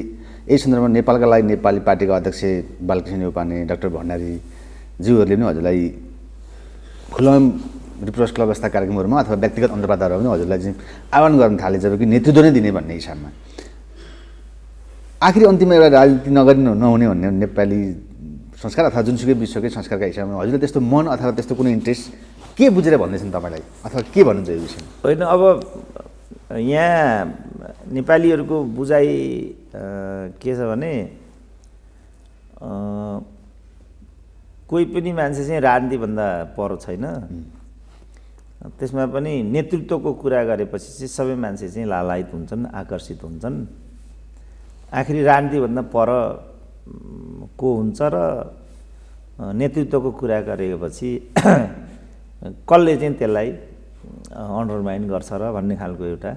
यही सन्दर्भमा नेपालका लागि नेपाली पार्टीका अध्यक्ष बालकृष्ण न्यौपाने, डाक्टर भण्डारी ज्यूहरूले पनि हजुरलाई खुल्लामा रिप्रेस क्लब जस्ता कार्यक्रमहरूमा अथवा व्यक्तिगत अन्तर्वार्ताहरूमा पनि हजुरलाई चाहिँ आह्वान गर्न थाले, जबकि नेतृत्व नै दिने भन्ने हिसाबमा। आखिरी अन्तिममा एउटा राजनीति नहुने भन्ने नेपाली संस्कार अथवा जुनसुकै विश्वकै संस्कारका हिसाबमा हजुरले त्यस्तो मन अथवा त्यस्तो कुनै इन्ट्रेस्ट के बुझेर भन्दैछन् तपाईँलाई, अथवा के भन्नुहुन्छ यो विषयमा? होइन, अब यहाँ नेपालीहरूको बुझाइ के छ भने कोही पनि मान्छे चाहिँ राजनीतिभन्दा पर छैन। त्यसमा पनि नेतृत्वको कुरा गरेपछि चाहिँ सबै मान्छे चाहिँ लालायित हुन्छन्, आकर्षित हुन्छन्। आखिरी राजनीतिभन्दा पर को हुन्छ र नेतृत्वको कुरा गरेपछि कसले चाहिँ त्यसलाई अन्डरमाइन गर्छ र भन्ने खालको एउटा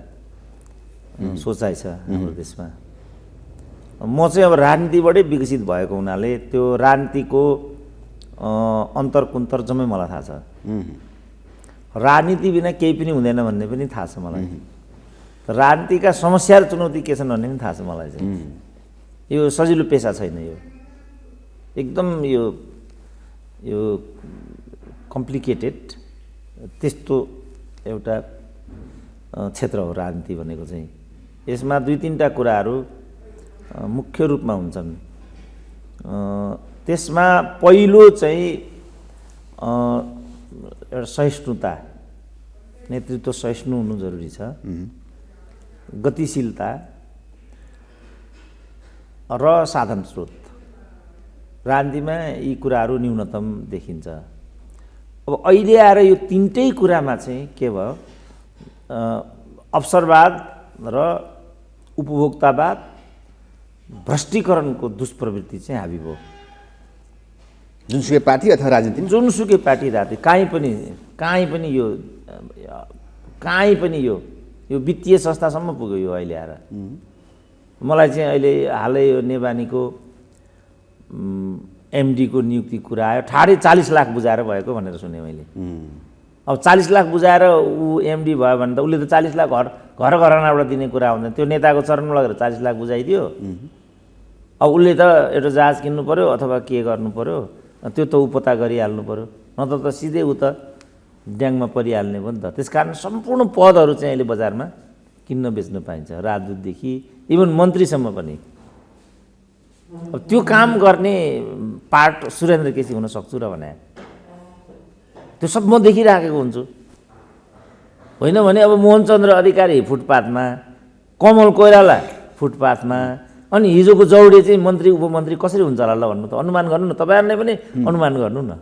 सोचाइ छ हाम्रो देशमा। म चाहिँ अब राजनीतिबाटै विकसित भएको हुनाले त्यो राजनीतिको अन्तर कुन्तर जम्मै मलाई थाहा छ। राजनीति बिना केही पनि हुँदैन भन्ने पनि थाहा छ मलाई। राजनीतिका समस्या र चुनौती के छन् भन्ने पनि थाहा छ मलाई चाहिँ। यो सजिलो पेसा छैन, यो एकदम यो कम्प्लिकेटेड त्यस्तो एउटा क्षेत्र हो राजनीति भनेको चाहिँ। यसमा दुई तिनवटा कुराहरू मुख्य रूपमा हुन्छन्। त्यसमा पहिलो चाहिँ एउटा सहिष्णुता, नेतृत्व सहिष्णु हुनु जरुरी छ, गतिशीलता र साधन स्रोत। राजनीतिमा यी कुराहरू न्यूनतम देखिन्छ। अब अहिले आएर यो तीनटै कुरामा चाहिँ के भयो, अवसरवाद र उपभोक्तावाद, भ्रष्टीकरणको दुष्प्रवृत्ति चाहिँ हाबी भयो। जुनसुकै पार्टी अथवा राजनीति, जुनसुकै पार्टी राजनीति कहीँ पनि यो वित्तीय संस्थासम्म पुग्यो यो अहिले आएर। मलाई चाहिँ अहिले हालै यो नेवानीको एमडीको नियुक्ति कुरा आयो, ठाडै 40 लाख बुझाएर भएको भनेर सुने मैले। अब 40 लाख बुझाएर ऊ एमडी भयो भने त उसले त 40 लाख घर घरनाबाट दिने कुरा हुँदैन। त्यो नेताको चरणमा लगेर 40 लाख बुझाइदियो। अब उसले त एउटा जहाज किन्नु पर्यो अथवा के गर्नु पर्यो, त्यो त ऊ पत्ता गरिहाल्नु पर्यो, नत्र त सिधै ऊ त ड्याङमा परिहाल्ने भयो नि त। त्यसकारण सम्पूर्ण पदहरू चाहिँ अहिले बजारमा किन्न बेच्न पाइन्छ, राजदूतदेखि इभन मन्त्रीसम्म पनि। अब त्यो काम गर्ने पार्ट सुरेन्द्र केसी हुन सक्छु र भने त्यो सब म देखिराखेको हुन्छु। होइन भने अब मोहनचन्द्र अधिकारी फुटपाथमा, कमल कोइराला फुटपाथमा, अनि हिजोको जौडे चाहिँ मन्त्री उपमन्त्री कसरी हुन्छ होला ल भन्नु त, अनुमान गर्नु न, तपाईँहरूले पनि अनुमान गर्नु न।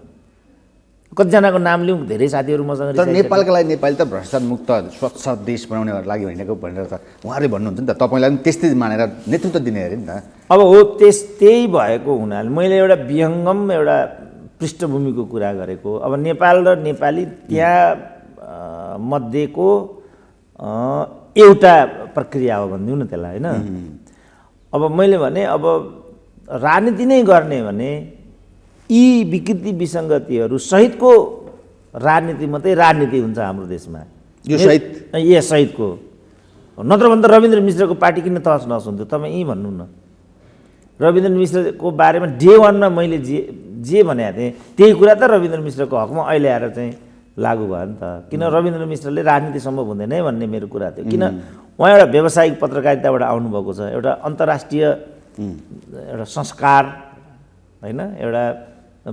कतिजनाको नाम लिउँ, धेरै साथीहरू मसँग। तर नेपालका लागि नेपाली त भ्रष्टाचार मुक्त स्वच्छ देश बनाउने लागि भनेको भनेर त उहाँहरूले भन्नुहुन्छ नि त, तपाईँलाई पनि त्यस्तै मानेर नेतृत्व दिने अरे नि त। अब हो त्यही भएको हुनाले मैले एउटा विहङ्गम एउटा पृष्ठभूमिको कुरा गरेको। अब नेपाल र नेपाली त्यहाँ मध्येको एउटा प्रक्रिया हो भनिदिउँ न त्यसलाई, होइन। अब मैले भने अब राजनीति नै गर्ने भने यी विकृति विसङ्गतिहरू सहितको राजनीति मात्रै राजनीति हुन्छ हाम्रो देशमा, यो सहितको। नत्र भने त रविन्द्र मिश्रको पार्टी किन तहस नहस हुन्थ्यो, तपाईँ यहीँ भन्नु न। रविन्द्र मिश्रको बारेमा डे 1मा मैले जे भनेको थिएँ त्यही कुरा त रविन्द्र मिश्रको हकमा अहिले आएर चाहिँ लागु भयो नि त। किन रविन्द्र मिश्रले राजनीति सम्भव हुँदैन है भन्ने मेरो कुरा थियो। किन उहाँ एउटा व्यावसायिक पत्रकारिताबाट आउनुभएको छ, एउटा अन्तर्राष्ट्रिय एउटा संस्कार, होइन, एउटा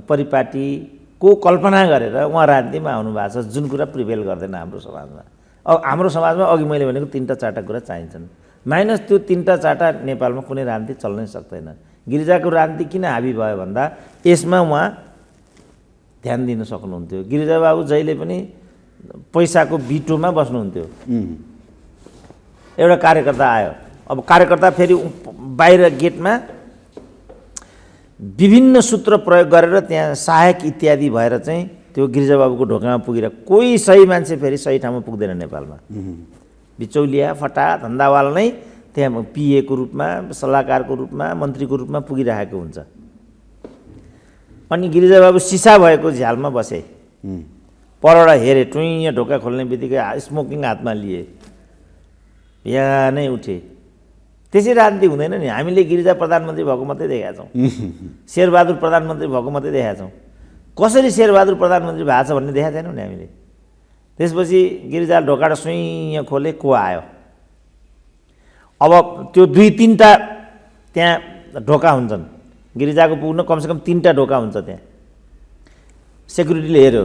परिपाटीको कल्पना गरेर उहाँ राजनीतिमा आउनु भएको छ, जुन कुरा प्रिभेल गर्दैन हाम्रो समाजमा। अब हाम्रो समाजमा अघि मैले भनेको 3-4टा कुरा चाहिन्छन्, माइनस त्यो 3-4टा नेपालमा कुनै राजनीति चल्नै सक्दैन। गिरिजाको राजनीति किन हाबी भयो भन्दा यसमा उहाँ ध्यान दिन सक्नुहुन्थ्यो। गिरिजाबाबु जहिले पनि पैसाको बिटोमा बस्नुहुन्थ्यो। एउटा कार्यकर्ता आयो, अब कार्यकर्ता फेरि बाहिर गेटमा विभिन्न सूत्र प्रयोग गरेर त्यहाँ सहायक इत्यादि भएर चाहिँ त्यो गिरिजाबाबुको ढोकामा पुगेर कोही सही मान्छे फेरि सही ठाउँमा पुग्दैन नेपालमा। बिचौलिया फटा धन्दावाल नै त्यहाँ पिएको रूपमा, सल्लाहकारको रूपमा, मन्त्रीको रूपमा पुगिरहेको हुन्छ। अनि गिरिजाबाबु सिसा भएको झ्यालमा बसे, परबाट हेरे, टुइँ ढोका खोल्ने बित्तिकै स्मोकिङ हातमा लिए, बिहानै उठे। त्यसै राजनीति हुँदैन नि। हामीले गिरिजा प्रधानमन्त्री भएको मात्रै देखेका छौँ, शेरबहादुर प्रधानमन्त्री भएको मात्रै देखेका छौँ। कसरी शेरबहादुर प्रधानमन्त्री भएको छ भन्ने देखाएको छैनौँ नि हामीले। त्यसपछि गिरिजा ढोका सुइँ खोले, को आयो। अब त्यो 2-3टा त्यहाँ ढोका हुन्छन्, गिरिजाको पुग्न कमसेकम 3टा ढोका हुन्छ त्यहाँ। सेक्युरिटीले हेऱ्यो,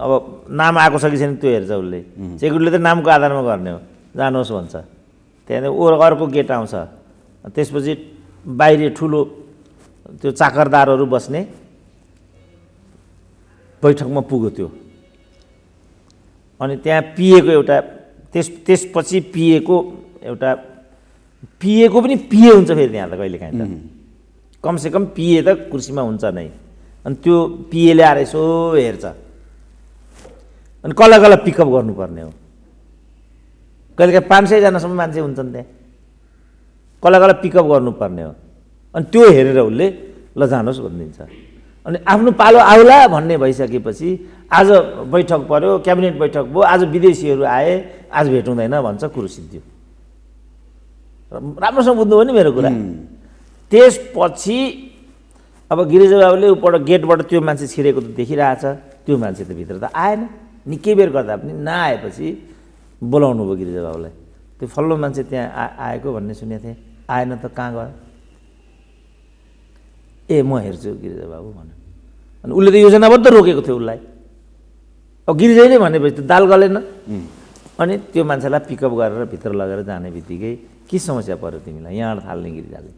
अब नाम आएको छ कि छैन त्यो हेर्छ उसले। सेक्युरिटीले त नामको आधारमा गर्ने हो, जानुहोस् भन्छ। त्यहाँदेखि अर्को गेट आउँछ, त्यसपछि बाहिर ठुलो त्यो चाकरदारहरू बस्ने बैठकमा पुग्यो त्यो। अनि त्यहाँ पिएको एउटा त्यसपछि पिएको पनि पिए हुन्छ फेरि त्यहाँ त कहिलेकाहीँ त कमसेकम पिए त कुर्सीमा हुन्छ नै। अनि त्यो पिएले आएर यसो हेर्छ, अनि कसलाई कसलाई पिकअप गर्नुपर्ने हो। कहिलेकाहीँ 500जनासम्म मान्छे हुन्छन् त्यहाँ, कसलाई कसलाई पिकअप गर्नुपर्ने हो। अनि त्यो हेरेर उसले ल जानुहोस् भनिदिन्छ। अनि आफ्नो पालो आउला भन्ने भइसकेपछि आज बैठक पर्यो, क्याबिनेट बैठक भयो, आज विदेशीहरू आए, आज भेट हुँदैन भन्छ, कुरो सिद्धियो। राम्रोसँग बुझ्नुभयो नि मेरो कुरा। त्यसपछि अब गिरिजाबाबुले उपबाट गेटबाट त्यो मान्छे छिरेको त देखिरहेछ, त्यो मान्छे त भित्र त आएन। निकै बेर गर्दा पनि नआएपछि बोलाउनु भयो गिरिजाबाबुलाई। त्यो फल्लो मान्छे त्यहाँ आएको भन्ने सुनेको थिएँ, आएन त कहाँ गयो? ए म हेर्छु गिरिजा बाबु भन्यो। अनि उसले त योजनाबद्ध रोकेको थियो उसलाई। अब गिरिजाले भनेपछि त दाल गलेन। अनि त्यो मान्छेलाई पिकअप गरेर भित्र लगेर जाने बित्तिकै के समस्या पर्यो तिमीलाई? यहाँ थाल्ने गिरिजाले।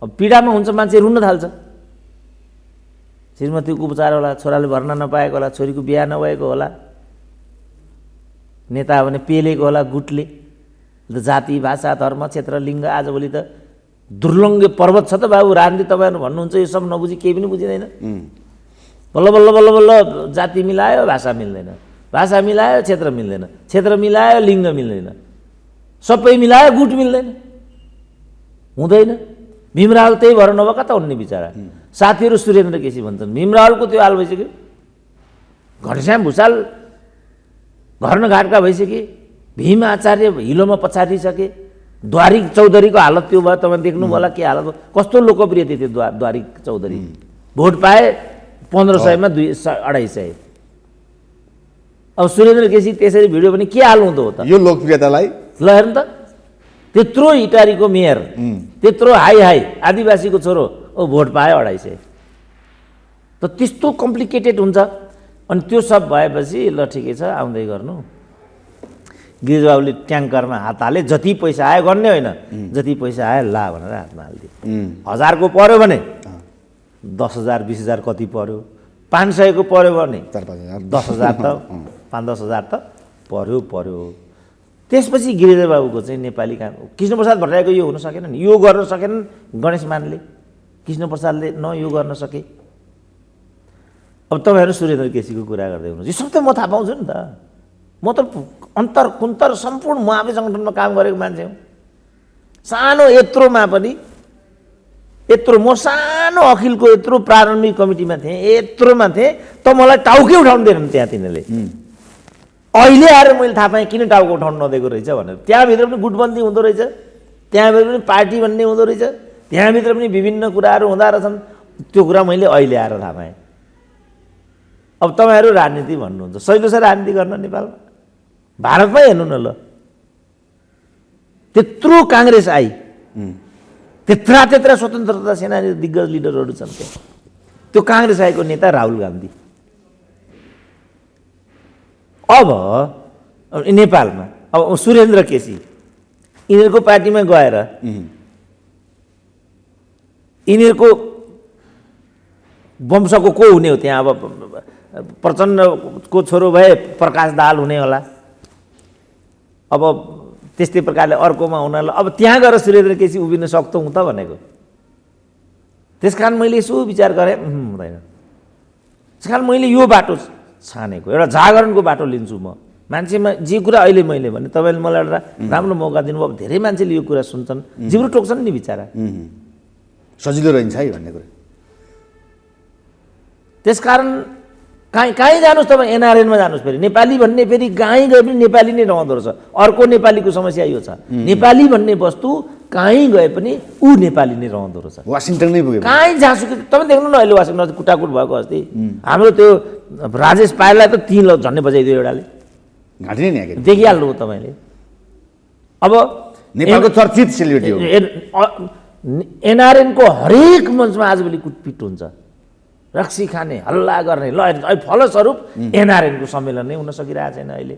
अब पीडामा हुन्छ मान्छे रुन थाल्छ। श्रीमतीको उपचार होला, छोराले भर्न नपाएको होला, छोरीको बिहा नभएको होला, नेता भने पेलेको होला गुटले। जाति भाषा धर्म क्षेत्र लिङ्ग आजभोलि त दुर्लङ्घ्य पर्वत छ त बाबु। राजनीति तपाईँहरू भन्नुहुन्छ यो सब नबुझी केही पनि बुझिँदैन। बल्ल बल्ल बल्ल बल्ल जाति मिलायो भाषा मिल्दैन, भाषा मिलायो क्षेत्र मिल्दैन, क्षेत्र मिलायो लिङ्ग मिल्दैन, सबै मिलायो गुट मिल्दैन, हुँदैन। भीमराल त्यही भएर नभए कता हुन्ने बिचरा। साथीहरू सुरेन्द्र केसी भन्छन् भीमरावको त्यो हाल भइसक्यो, घनश्याम भुषाल घर न घाटका भइसके, भीम आचार्य हिलोमा पछारिसके, द्वारिक चौधरीको हालत त्यो भयो। तपाईँ देख्नु होला के हालत भयो, कस्तो लोकप्रिय थियो द्वारिक चौधरी। भोट पाए 1500 मा 250। अब सुरेन्द्र केसी त्यसरी भिडियो पनि के हाल हुँदो हो त? यो लोकप्रियतालाई ल हेर्नु त, त्यत्रो इटारीको मेयर, त्यत्रो हाई हाई आदिवासीको छोरो, भोट पायो 250। त त्यस्तो कम्प्लिकेटेड हुन्छ। अनि त्यो सब भएपछि ल ठिकै छ आउँदै गर्नु। गिरिजाबाबुले ट्याङ्करमा हात हाले, जति पैसा आयो गर्ने होइन, जति पैसा आयो ला भनेर हातमा हालिदियो। 1000 को पर्यो भने 10,000 20,000 कति पर्यो, 500 को पर्यो भने 4-5 हजार, 10,000 त 5-10 हजार त पर्यो। त्यसपछि गिरिजाबाबुको चाहिँ नेपाली काम, कृष्णप्रसाद भट्टराईको यो हुन सकेन नि, यो गर्न सकेन गणेश मानले, कृष्णप्रसादले न यो गर्न सके। अब तपाईँहरू सुरेन्द्र केसीको कुरा गर्दै हुनुहुन्छ, यो सब त म थाहा पाउँछु नि त। म त अन्तर कुन्तर सम्पूर्ण माओवादी सङ्गठनमा काम गरेको मान्छे हुँ। सानो यत्रोमा पनि यत्रो, म सानो अखिलको यत्रो प्रारम्भिक कमिटीमा थिएँ, यत्रोमा थिएँ त मलाई टाउकै उठाउनु दिएन त्यहाँ तिनीहरूले। अहिले आएर मैले थाहा पाएँ किन टाउको उठाउनु नदिएको रहेछ भनेर। त्यहाँभित्र पनि गुटबन्दी हुँदो रहेछ, त्यहाँभित्र पनि पार्टी भन्ने हुँदो रहेछ, त्यहाँभित्र पनि विभिन्न कुराहरू हुँदो रहेछन्। त्यो कुरा मैले अहिले आएर थाहा पाएँ। अब तपाईँहरू राजनीति भन्नुहुन्छ, सहिलो छ राजनीति गर्न नेपालमा? भारतमै हेर्नु न ल, त्यत्रो काङ्ग्रेस आई, त्यत्रा स्वतन्त्रता सेनानी दिग्गज लिडरहरू छन् त्यहाँ। त्यो काङ्ग्रेस आएको नेता राहुल गान्धी। अब नेपालमा अब सुरेन्द्र केसी यिनीहरूको पार्टीमा गएर यिनीहरूको वंशको को हुने हो त्यहाँ? अब प्रचण्डको छोरो भए प्रकाश दाहाल हुने होला, अब त्यस्तै प्रकारले अर्कोमा हुनाला। अब त्यहाँ गएर सुरेन्द्र केसी उभिन सक्छौँ त भनेको। त्यस कारण मैले यसो विचार गरेँ, हुँदैन। त्यस कारण मैले यो बाटो छानेको, एउटा जागरणको बाटो लिन्छु म। मान्छेमा जे कुरा अहिले मैले भने, तपाईँले मलाई एउटा राम्रो मौका दिनुभयो, धेरै मान्छेले यो कुरा सुन्छन्, जिब्रो टोक्छन् नि बिचरा। सजिलो रहन्छ है भन्ने कुरा। त्यसकारण कहीँ जानुहोस् तपाईँ, एनआरएनमा जानुहोस्, फेरि नेपाली भन्ने फेरि कहीँ गए पनि नेपाली नै रहँदो रहेछ। अर्को नेपालीको समस्या यो छ, नेपाली भन्ने वस्तु कहीँ गए पनि ऊ नेपाली नै रहँदो रहेछ। वासिङटन नै पुग्यो, कहीँ जहाँसुकै तपाईँ देख्नु न, अहिले वासिङटन कुटाकुट भएको अस्ति हाम्रो त्यो राजेश पायललाई त तीन झन्डै बजाइदियो एउटाले, घाँटी नै न्याके देखिहाल्नु हो तपाईँले। अब नेपालको चर्चित सेलिब्रिटी हो। एनआरएनको हरेक मञ्चमा आजभोलि कुटपिट हुन्छ, रक्सी खाने, हल्ला गर्ने। ल फलस्वरूप एनआरएनको सम्मेलन नै हुन सकिरहेको छैन अहिले।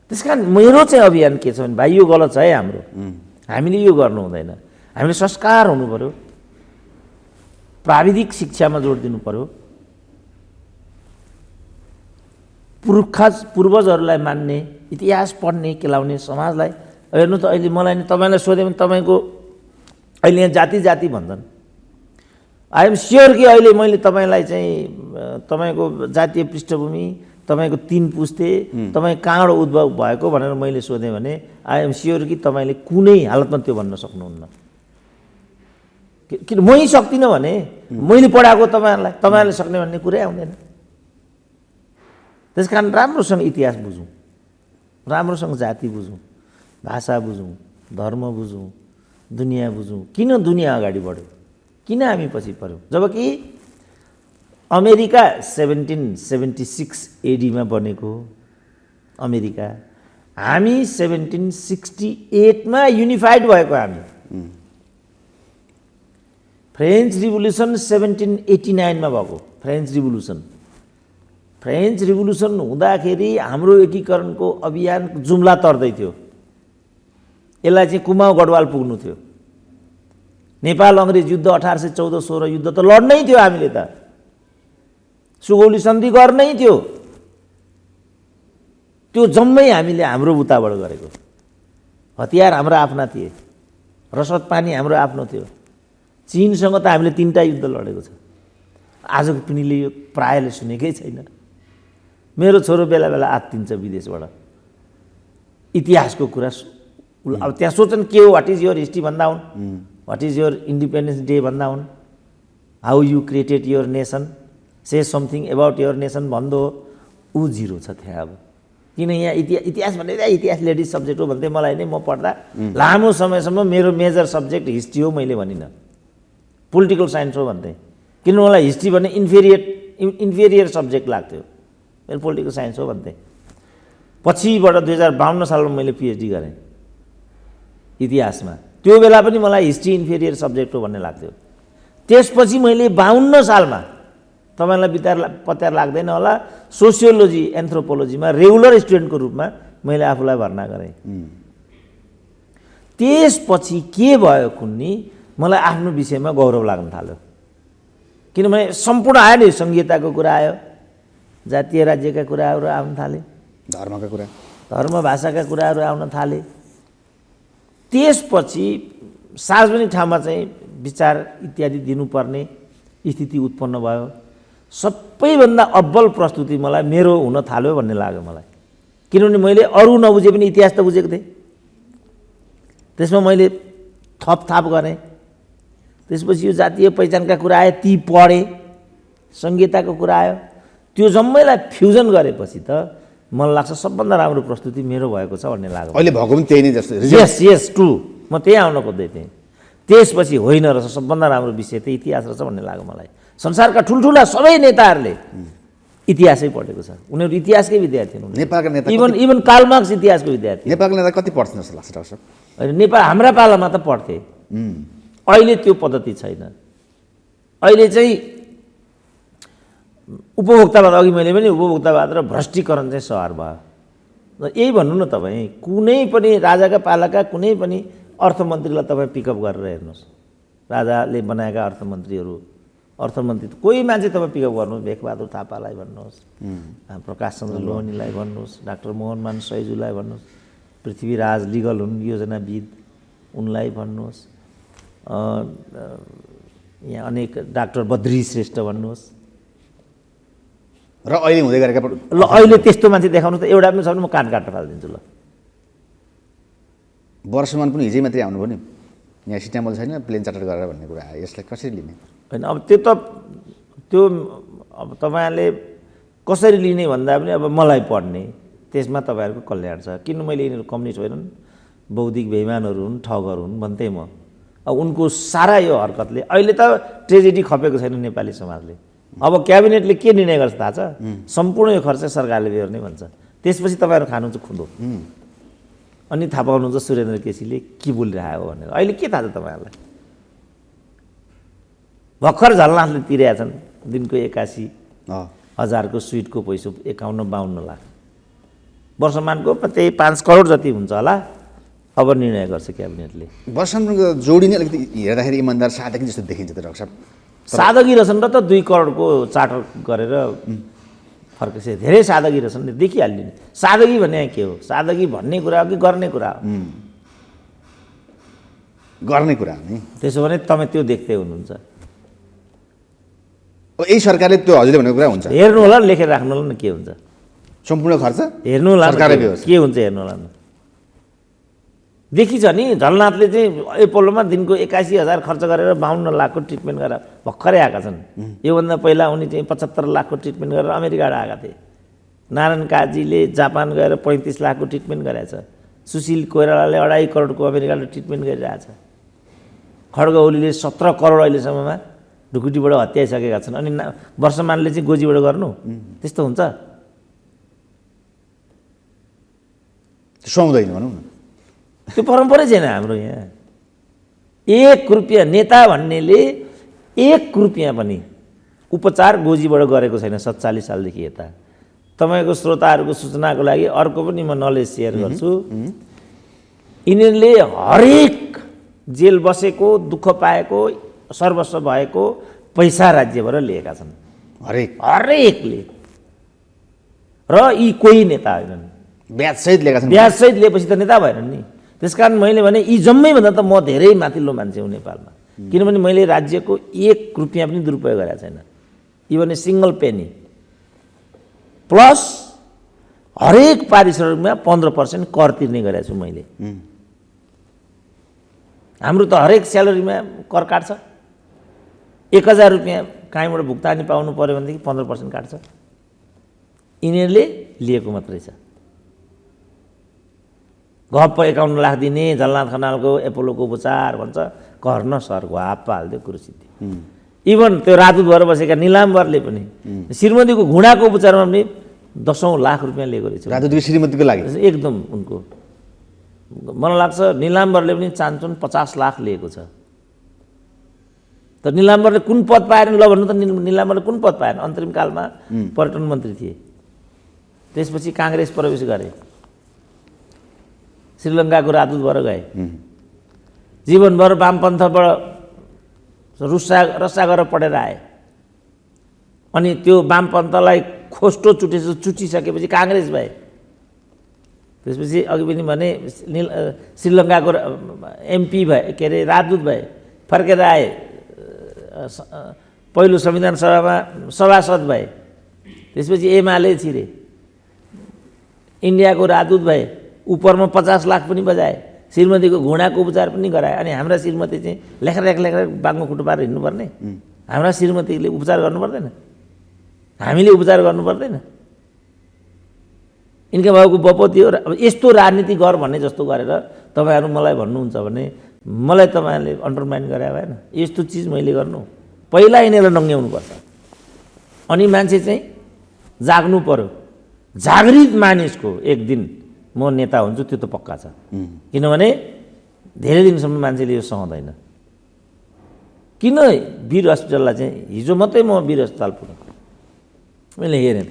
त्यस कारण मेरो चाहिँ अभियान के छ भने, भाइ यो गलत छ है हाम्रो, हामीले यो गर्नु हुँदैन। हामीले संस्कार हुनु पर्यो, प्राविधिक शिक्षामा जोड दिनु पर्यो, पूर्वजहरूलाई मान्ने, इतिहास पढ्ने, केलाउने समाजलाई। हेर्नु त अहिले मलाई नि तपाईँलाई सोध्यो भने तपाईँको अहिले यहाँ जाति जाति भन्छन्। आई एम स्योर कि अहिले मैले तपाईँलाई चाहिँ तपाईँको जातीय पृष्ठभूमि, तपाईँको 3 पुस्ते, तपाईँ कहाँबाट उद्भव भएको भनेर मैले सोधेँ भने आई एम स्योर कि तपाईँले कुनै हालतमा त्यो भन्न सक्नुहुन्न। किन मै सक्दिनँ भने मैले पढाएको तपाईँहरूले सक्ने भन्ने कुरै आउँदैन। त्यस कारण राम्रोसँग इतिहास बुझौँ, राम्रोसँग जाति बुझौँ, भाषा बुझौँ, धर्म बुझौँ, दुनियाँ बुझौँ। किन दुनियाँ अगाडि बढ्यो, किन हामी पछि पऱ्यौँ? जबकि अमेरिका 1776 AD मा बनेको अमेरिका, हामी 1768 मा युनिफाइड भएको हामी। फ्रेन्च रिभोल्युसन 1789 मा भएको फ्रेन्च रिभोल्युसन। फ्रेन्च रिभोल्युसन हुँदाखेरि हाम्रो एकीकरणको अभियान जुम्ला तर्दै थियो। यसलाई चाहिँ कुमाउ गढवाल पुग्नु थियो। नेपाल अङ्ग्रेज युद्ध 1814-16 युद्ध त लड्नै थियो हामीले त, सुगौली सन्धि गर्नै थियो। त्यो जम्मै हामीले हाम्रो उताबाट गरेको। हतियार हाम्रो आफ्ना थिए, रसद पानी हाम्रो आफ्नो थियो। चीनसँग त हामीले 3टा युद्ध लडेको छ। आजको पिँढीले यो प्रायले सुनेकै छैन। मेरो छोरो बेला बेला आत्तिन्छ विदेशबाट, इतिहासको कुरा। अब त्यहाँ सोच्छन् के हो, वाट इज योर हिस्ट्री भन्दा हुन्, what is your independence day भन्दा हुन्, how you created your nation, say something about your nation भन्दो हो। ऊ जिरो छ त्यहाँ। अब किन यहाँ इतिहास भनेर इतिहास लेडिज सब्जेक्ट हो भन्दै मलाई नै म पढ्दा लामो समयसम्म मेरो मेजर सब्जेक्ट हिस्ट्री हो मैले भनिनँ, पोलिटिकल साइन्स हो भन्थेँ। किन मलाई हिस्ट्री भन्ने इन्फेरियर सब्जेक्ट लाग्थ्यो, मेरो पोलिटिकल साइन्स हो भन्थेँ। पछिबाट 2052 सालमा मैले पिएचडी गरेँ इतिहासमा। त्यो बेला पनि मलाई हिस्ट्री इन्फेरियर सब्जेक्ट हो भन्ने लाग्थ्यो। त्यसपछि मैले 52 सालमा, तपाईँलाई पत्यार लाग्दैन होला, सोसियोलोजी एन्थ्रोपोलोजीमा रेगुलर स्टुडेन्टको रूपमा मैले आफूलाई भर्ना गरेँ। त्यसपछि के भयो कुन्नी, मलाई आफ्नो विषयमा गौरव लाग्न थाल्यो। किनभने सम्पूर्ण आयो नि, सङ्घीयताको कुरा आयो, जातीय राज्यका कुराहरू आउन थाले, धर्मका कुरा, धर्म भाषाका कुराहरू आउन थाले। त्यसपछि सार्वजनिक ठाउँमा चाहिँ विचार इत्यादि दिनुपर्ने स्थिति उत्पन्न भयो। सबैभन्दा अब्बल प्रस्तुति मलाई मेरो हुन थाल्यो भन्ने लाग्यो मलाई। किनभने मैले अरू नबुझे पनि इतिहास त बुझेको थिएँ। त्यसमा मैले थपथाप गरेँ। त्यसपछि यो जातीय पहिचानका कुरा आयो, ती पढेँ। सङ्घीयताको कुरा आयो, त्यो जम्मैलाई फ्युजन गरेपछि त मलाई लाग्छ सबभन्दा राम्रो प्रस्तुति मेरो भएको छ भन्ने लाग्यो। अहिले भएको पनि त्यही नै जस्तो। यस ट्रु, म त्यही आउन खोज्दै थिएँ। त्यसपछि होइन रहेछ, सबभन्दा राम्रो विषय त इतिहास रहेछ भन्ने लाग्यो मलाई। संसारका ठुल्ठुला सबै नेताहरूले इतिहासै पढेको छ, उनीहरू इतिहासकै विद्यार्थी हुन्। नेपालका नेता इभन कार्ल मार्क्स इतिहासको विद्यार्थी। नेपालका नेता कति पढ्छन् जस्तो लाग्छ डाक्टर साहब? होइन, नेपाल हाम्रा पालामा त पढ्थे, अहिले त्यो पद्धति छैन। अहिले चाहिँ उपभोक्तावाद, अघि मैले पनि उपभोक्तावाद र भ्रष्टीकरण चाहिँ सहर भयो। र यही भन्नु न, तपाईँ कुनै पनि राजाका पालाका कुनै पनि अर्थमन्त्रीलाई तपाईँ पिकअप गरेर हेर्नुहोस्, राजाले बनाएका अर्थमन्त्री कोही मान्छे तपाईँ पिकअप गर्नुहोस्, भेकबहादुर थापालाई भन्नुहोस्, प्रकाश चन्द्र लोहनीलाई भन्नुहोस्, डाक्टर मोहनमान सैजुलाई भन्नुहोस्, पृथ्वीराज लिगल हुन् योजनाविद, उनलाई भन्नुहोस्, यहाँ अनेक डाक्टर बद्री श्रेष्ठ भन्नुहोस्। र अहिले हुँदै गरेका ल अहिले त्यस्तो मान्छे देखाउनु त एउटा पनि छ भने म कान काट्न फालिदिन्छु। ल वर्षमान पनि हिजै मात्रै आउनुभयो नि, यहाँ सिटामल छैन, प्लेन चार्टर गरेर भन्ने कुरा आयो। यसलाई कसरी लिने? होइन, अब त्यो अब तपाईँहरूले कसरी लिने भन्दा पनि अब मलाई पढ्ने, त्यसमा तपाईँहरूको कल्याण छ। किन मैले यिनीहरू कम्युनिस्ट होइनन्, बौद्धिक बेइमानहरू हुन्, ठगहरू हुन् भन्थेँ म। अब उनको सारा यो हरकतले अहिले त ट्रेजेडी खपेको छैन नेपाली समाजले। अब क्याबिनेटले के निर्णय गर्छ थाहा छ? सम्पूर्ण यो खर्च सरकारले बेहोर्ने भन्छ। त्यसपछि तपाईँहरू खानुहुन्छ खुँदो। अनि थाहा पाउनुहुन्छ सुरेन्द्र केसीले के बोलिरहेको हो भनेर। अहिले के थाहा छ तपाईँहरूलाई? भर्खर झलनाथले तिरेका छन् दिनको 81,000को स्विटको पैसा 51-52 लाख। वर्षमानको त्यही 5 करोड जति हुन्छ होला। अब निर्णय गर्छ क्याबिनेटले। वर्षमानको जोडी नै अलिकति हेर्दाखेरि इमान्दार सादगी जस्तो देखिन्छ त डाक्टर साहब। सादगी रहेछन् र त 2 करोडको चार्टर गरेर फर्केछ। धेरै सादगी रहेछन् नि, देखिहाल्ने नि। सादगी भन्ने के हो? सादगी भन्ने कुरा हो कि गर्ने कुरा हो? गर्ने कुरा हो नि। त्यसो भने तपाईँ त्यो देख्दै हुनुहुन्छ। यही सरकारले त्यो हजुरले भनेको कुरा हुन्छ। हेर्नु होला, लेखेर राख्नु होला न के हुन्छ। सम्पूर्ण खर्च हेर्नु होला के हुन्छ, हेर्नु होला न। देखिन्छ नि, झलनाथले चाहिँ एपोलोमा दिनको 81,000 खर्च गरेर 52 लाखको ट्रिटमेन्ट गरेर भर्खरै आएका छन्। योभन्दा पहिला उनी चाहिँ 75 लाखको ट्रिटमेन्ट गरेर अमेरिकाबाट आएका थिए। नारायण काजीले जापान गएर 35 लाखको ट्रिटमेन्ट गरेछ। सुशील कोइरालाले 2.5 करोडको अमेरिकाबाट ट्रिटमेन्ट गरिरहेछ। खड्ग ओलीले 17 करोड अहिलेसम्ममा ढुकुटीबाट हत्याइसकेका छन्। अनि वर्षमानले चाहिँ गोजीबाट गर्नु, त्यस्तो हुन्छ? सुहाउँदैन भनौँ न। त्यो परम्परै छैन हाम्रो यहाँ। 1 रुपियाँ नेता भन्नेले 1 रुपियाँ पनि उपचार गोजीबाट गरेको छैन 47 सालदेखि यता। तपाईँको श्रोताहरूको सूचनाको लागि अर्को पनि म नलेज सेयर गर्छु। यिनीहरूले हरेक जेल बसेको, दुःख पाएको, सर्वस्व भएको पैसा राज्यबाट लिएका छन्, हरेकले। र यी कोही नेता होइनन्, ब्याजसहित लिएका छन्। ब्याजसहित लिएपछि त नेता भएनन् नि। त्यसकारण मैले भने यी जम्मैभन्दा त म धेरै माथिल्लो मान्छे हुँ नेपालमा, किनभने मैले राज्यको 1 रुपियाँ पनि दुरुपयोग गरेको छैन, इभन ए सिङ्गल पेनी। प्लस हरेक पारिश्रमिकमा 15% कर तिर्ने गरेको छु मैले। हाम्रो त हरेक स्यालेरीमा कर काट्छ। 1000 रुपियाँ कहीँबाट भुक्तानी पाउनु पऱ्यो भनेदेखि 15% काट्छ। यिनीहरूले लिएको मात्रै छ। घप्प 51 लाख दिने, झलनाथ खनालको एपोलोको उपचार भन्छ, घर न सर घाप्पा हालिदियो कुरुसिद्धि। इभन त्यो राजदूत भएर बसेका निलाम्बरले पनि श्रीमतीको घुँडाको उपचारमा पनि 10औं लाख रुपियाँ लिएको रहेछ। राजदूतको श्रीमतीको लागि एकदम उनको, मलाई लाग्छ निलाम्बरले पनि चान्चुन 50 लाख लिएको छ। त निलाम्बरले कुन पद पाएन ल भन्नु त, निलाम्बरले कुन पद पाएन? अन्तरिम कालमा पर्यटन मन्त्री थिए, त्यसपछि काङ्ग्रेस प्रवेश गरे, श्रीलङ्काको राजदूत भएर गए, जीवनभर वामपन्थबाट रस्सा गरेर पढेर आए। अनि त्यो वामपन्थलाई खोस्टो चुटिसकेपछि काङ्ग्रेस भए। त्यसपछि अघि पनि भने श्रीलङ्काको एमपी भए, के अरे राजदूत भए, फर्केर आए, पहिलो संविधान सभामा सभासद भए, त्यसपछि एमाले छिरे, इन्डियाको राजदूत भए, उपरमा 50 लाख पनि बजाए, श्रीमतीको घुँडाको उपचार पनि गराए। अनि हाम्रा श्रीमती चाहिँ लेखेर बाङ्गो खुट्टो पारेर हिँड्नुपर्ने? हाम्रा श्रीमतीले उपचार गर्नु पर्दैन? हामीले उपचार गर्नु पर्दैन? यिनका बाबुको बपौती हो। अब यस्तो राजनीति गर भन्ने जस्तो गरेर तपाईँहरू मलाई भन्नुहुन्छ भने मलाई तपाईँहरूले अन्डरमाइन गरे भएन। यस्तो चिज मैले गर्नु, पहिला यिनीहरूलाई नङ्ग्याउनुपर्छ। अनि मान्छे चाहिँ जाग्नु पर्यो। जागृत मानिसको एक दिन म नेता हुन्छु, त्यो त पक्का छ। किनभने धेरै दिनसम्म मान्छेले यो सहँदैन। किन वीर हस्पिटललाई चाहिँ हिजो मात्रै म वीर अस्पताल पुगेँ, मैले हेरेँ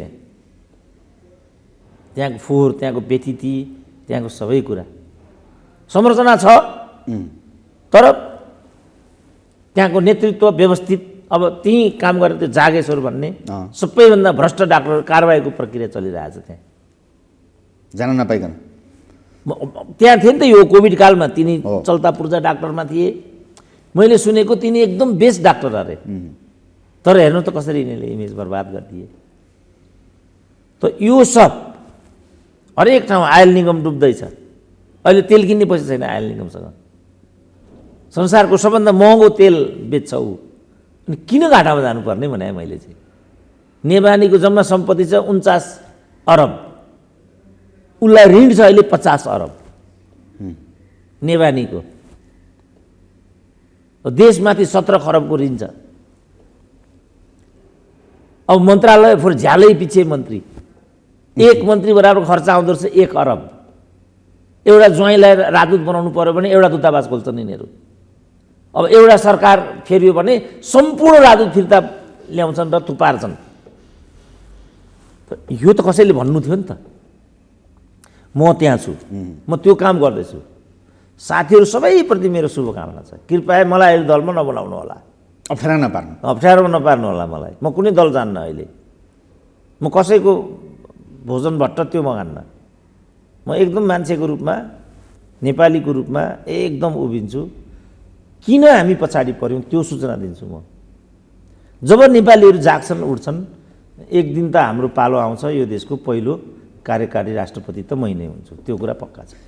त्यहाँको फोहोर, त्यहाँको व्यतिथि, त्यहाँको सबै कुरा संरचना छ, तर त्यहाँको नेतृत्व व्यवस्थित, अब त्यहीँ काम गरेर त्यो जागेश्वर भन्ने सबैभन्दा भ्रष्ट डाक्टर कारबाहीको प्रक्रिया चलिरहेछ। त्यहाँ जान नपाइकन त्यहाँ थिए नि त। यो कोभिड कालमा तिनी चल्ता पूर्जा डाक्टरमा थिए। मैले सुनेको तिनी एकदम बेस्ट डाक्टर अरे, तर हेर्नु त कसरी यिनीहरूले इमेज बर्बाद गरिदिए। त यो सब हरेक ठाउँ आयल निगम डुब्दैछ। अहिले तेल किन्ने पैसा छैन आयल निगमसँग। संसारको सबभन्दा महँगो तेल बेच्छ ऊ, अनि किन घाटामा जानुपर्ने भने मैले चाहिँ। नेवानीको जम्मा सम्पत्ति छ 49 अरब, उसलाई ऋण छ अहिले 50 अरब नेवानीको। देशमाथि 17 खरबको ऋण छ। अब मन्त्रालय फेरि झ्यालै पछि मन्त्री, एक मन्त्री बराबर खर्च आउँदो रहेछ 1 अरब। एउटा ज्वाइँलाई राजदूत बनाउनु पर्यो भने एउटा दूतावास खोल्छन् यिनीहरू। अब एउटा सरकार फेरियो भने सम्पूर्ण राजदूत फिर्ता ल्याउँछन् र थुपार्छन्। यो त कसैले भन्नु थियो नि त। म त्यहाँ छु, म त्यो काम गर्दैछु। साथीहरू सबैप्रति मेरो शुभकामना छ। कृपया मलाई अहिले दलमा नबोलाउनु होला, अप्ठ्यारोमा नपार्नु होला मलाई। म कुनै दल जान्न अहिले। म कसैको भोजन भट्ट त्यो मगान्न। म एकदम मान्छेको रूपमा, नेपालीको रूपमा एकदम उभिन्छु। किन हामी पछाडि पऱ्यौँ त्यो सूचना दिन्छु म। जब नेपालीहरू जाग्छन्, उठ्छन्, एक दिन त हाम्रो पालो आउँछ। यो देशको पहिलो कार्यकारी राष्ट्रपति त मै नै हुन्छु, त्यो कुरा पक्का छ।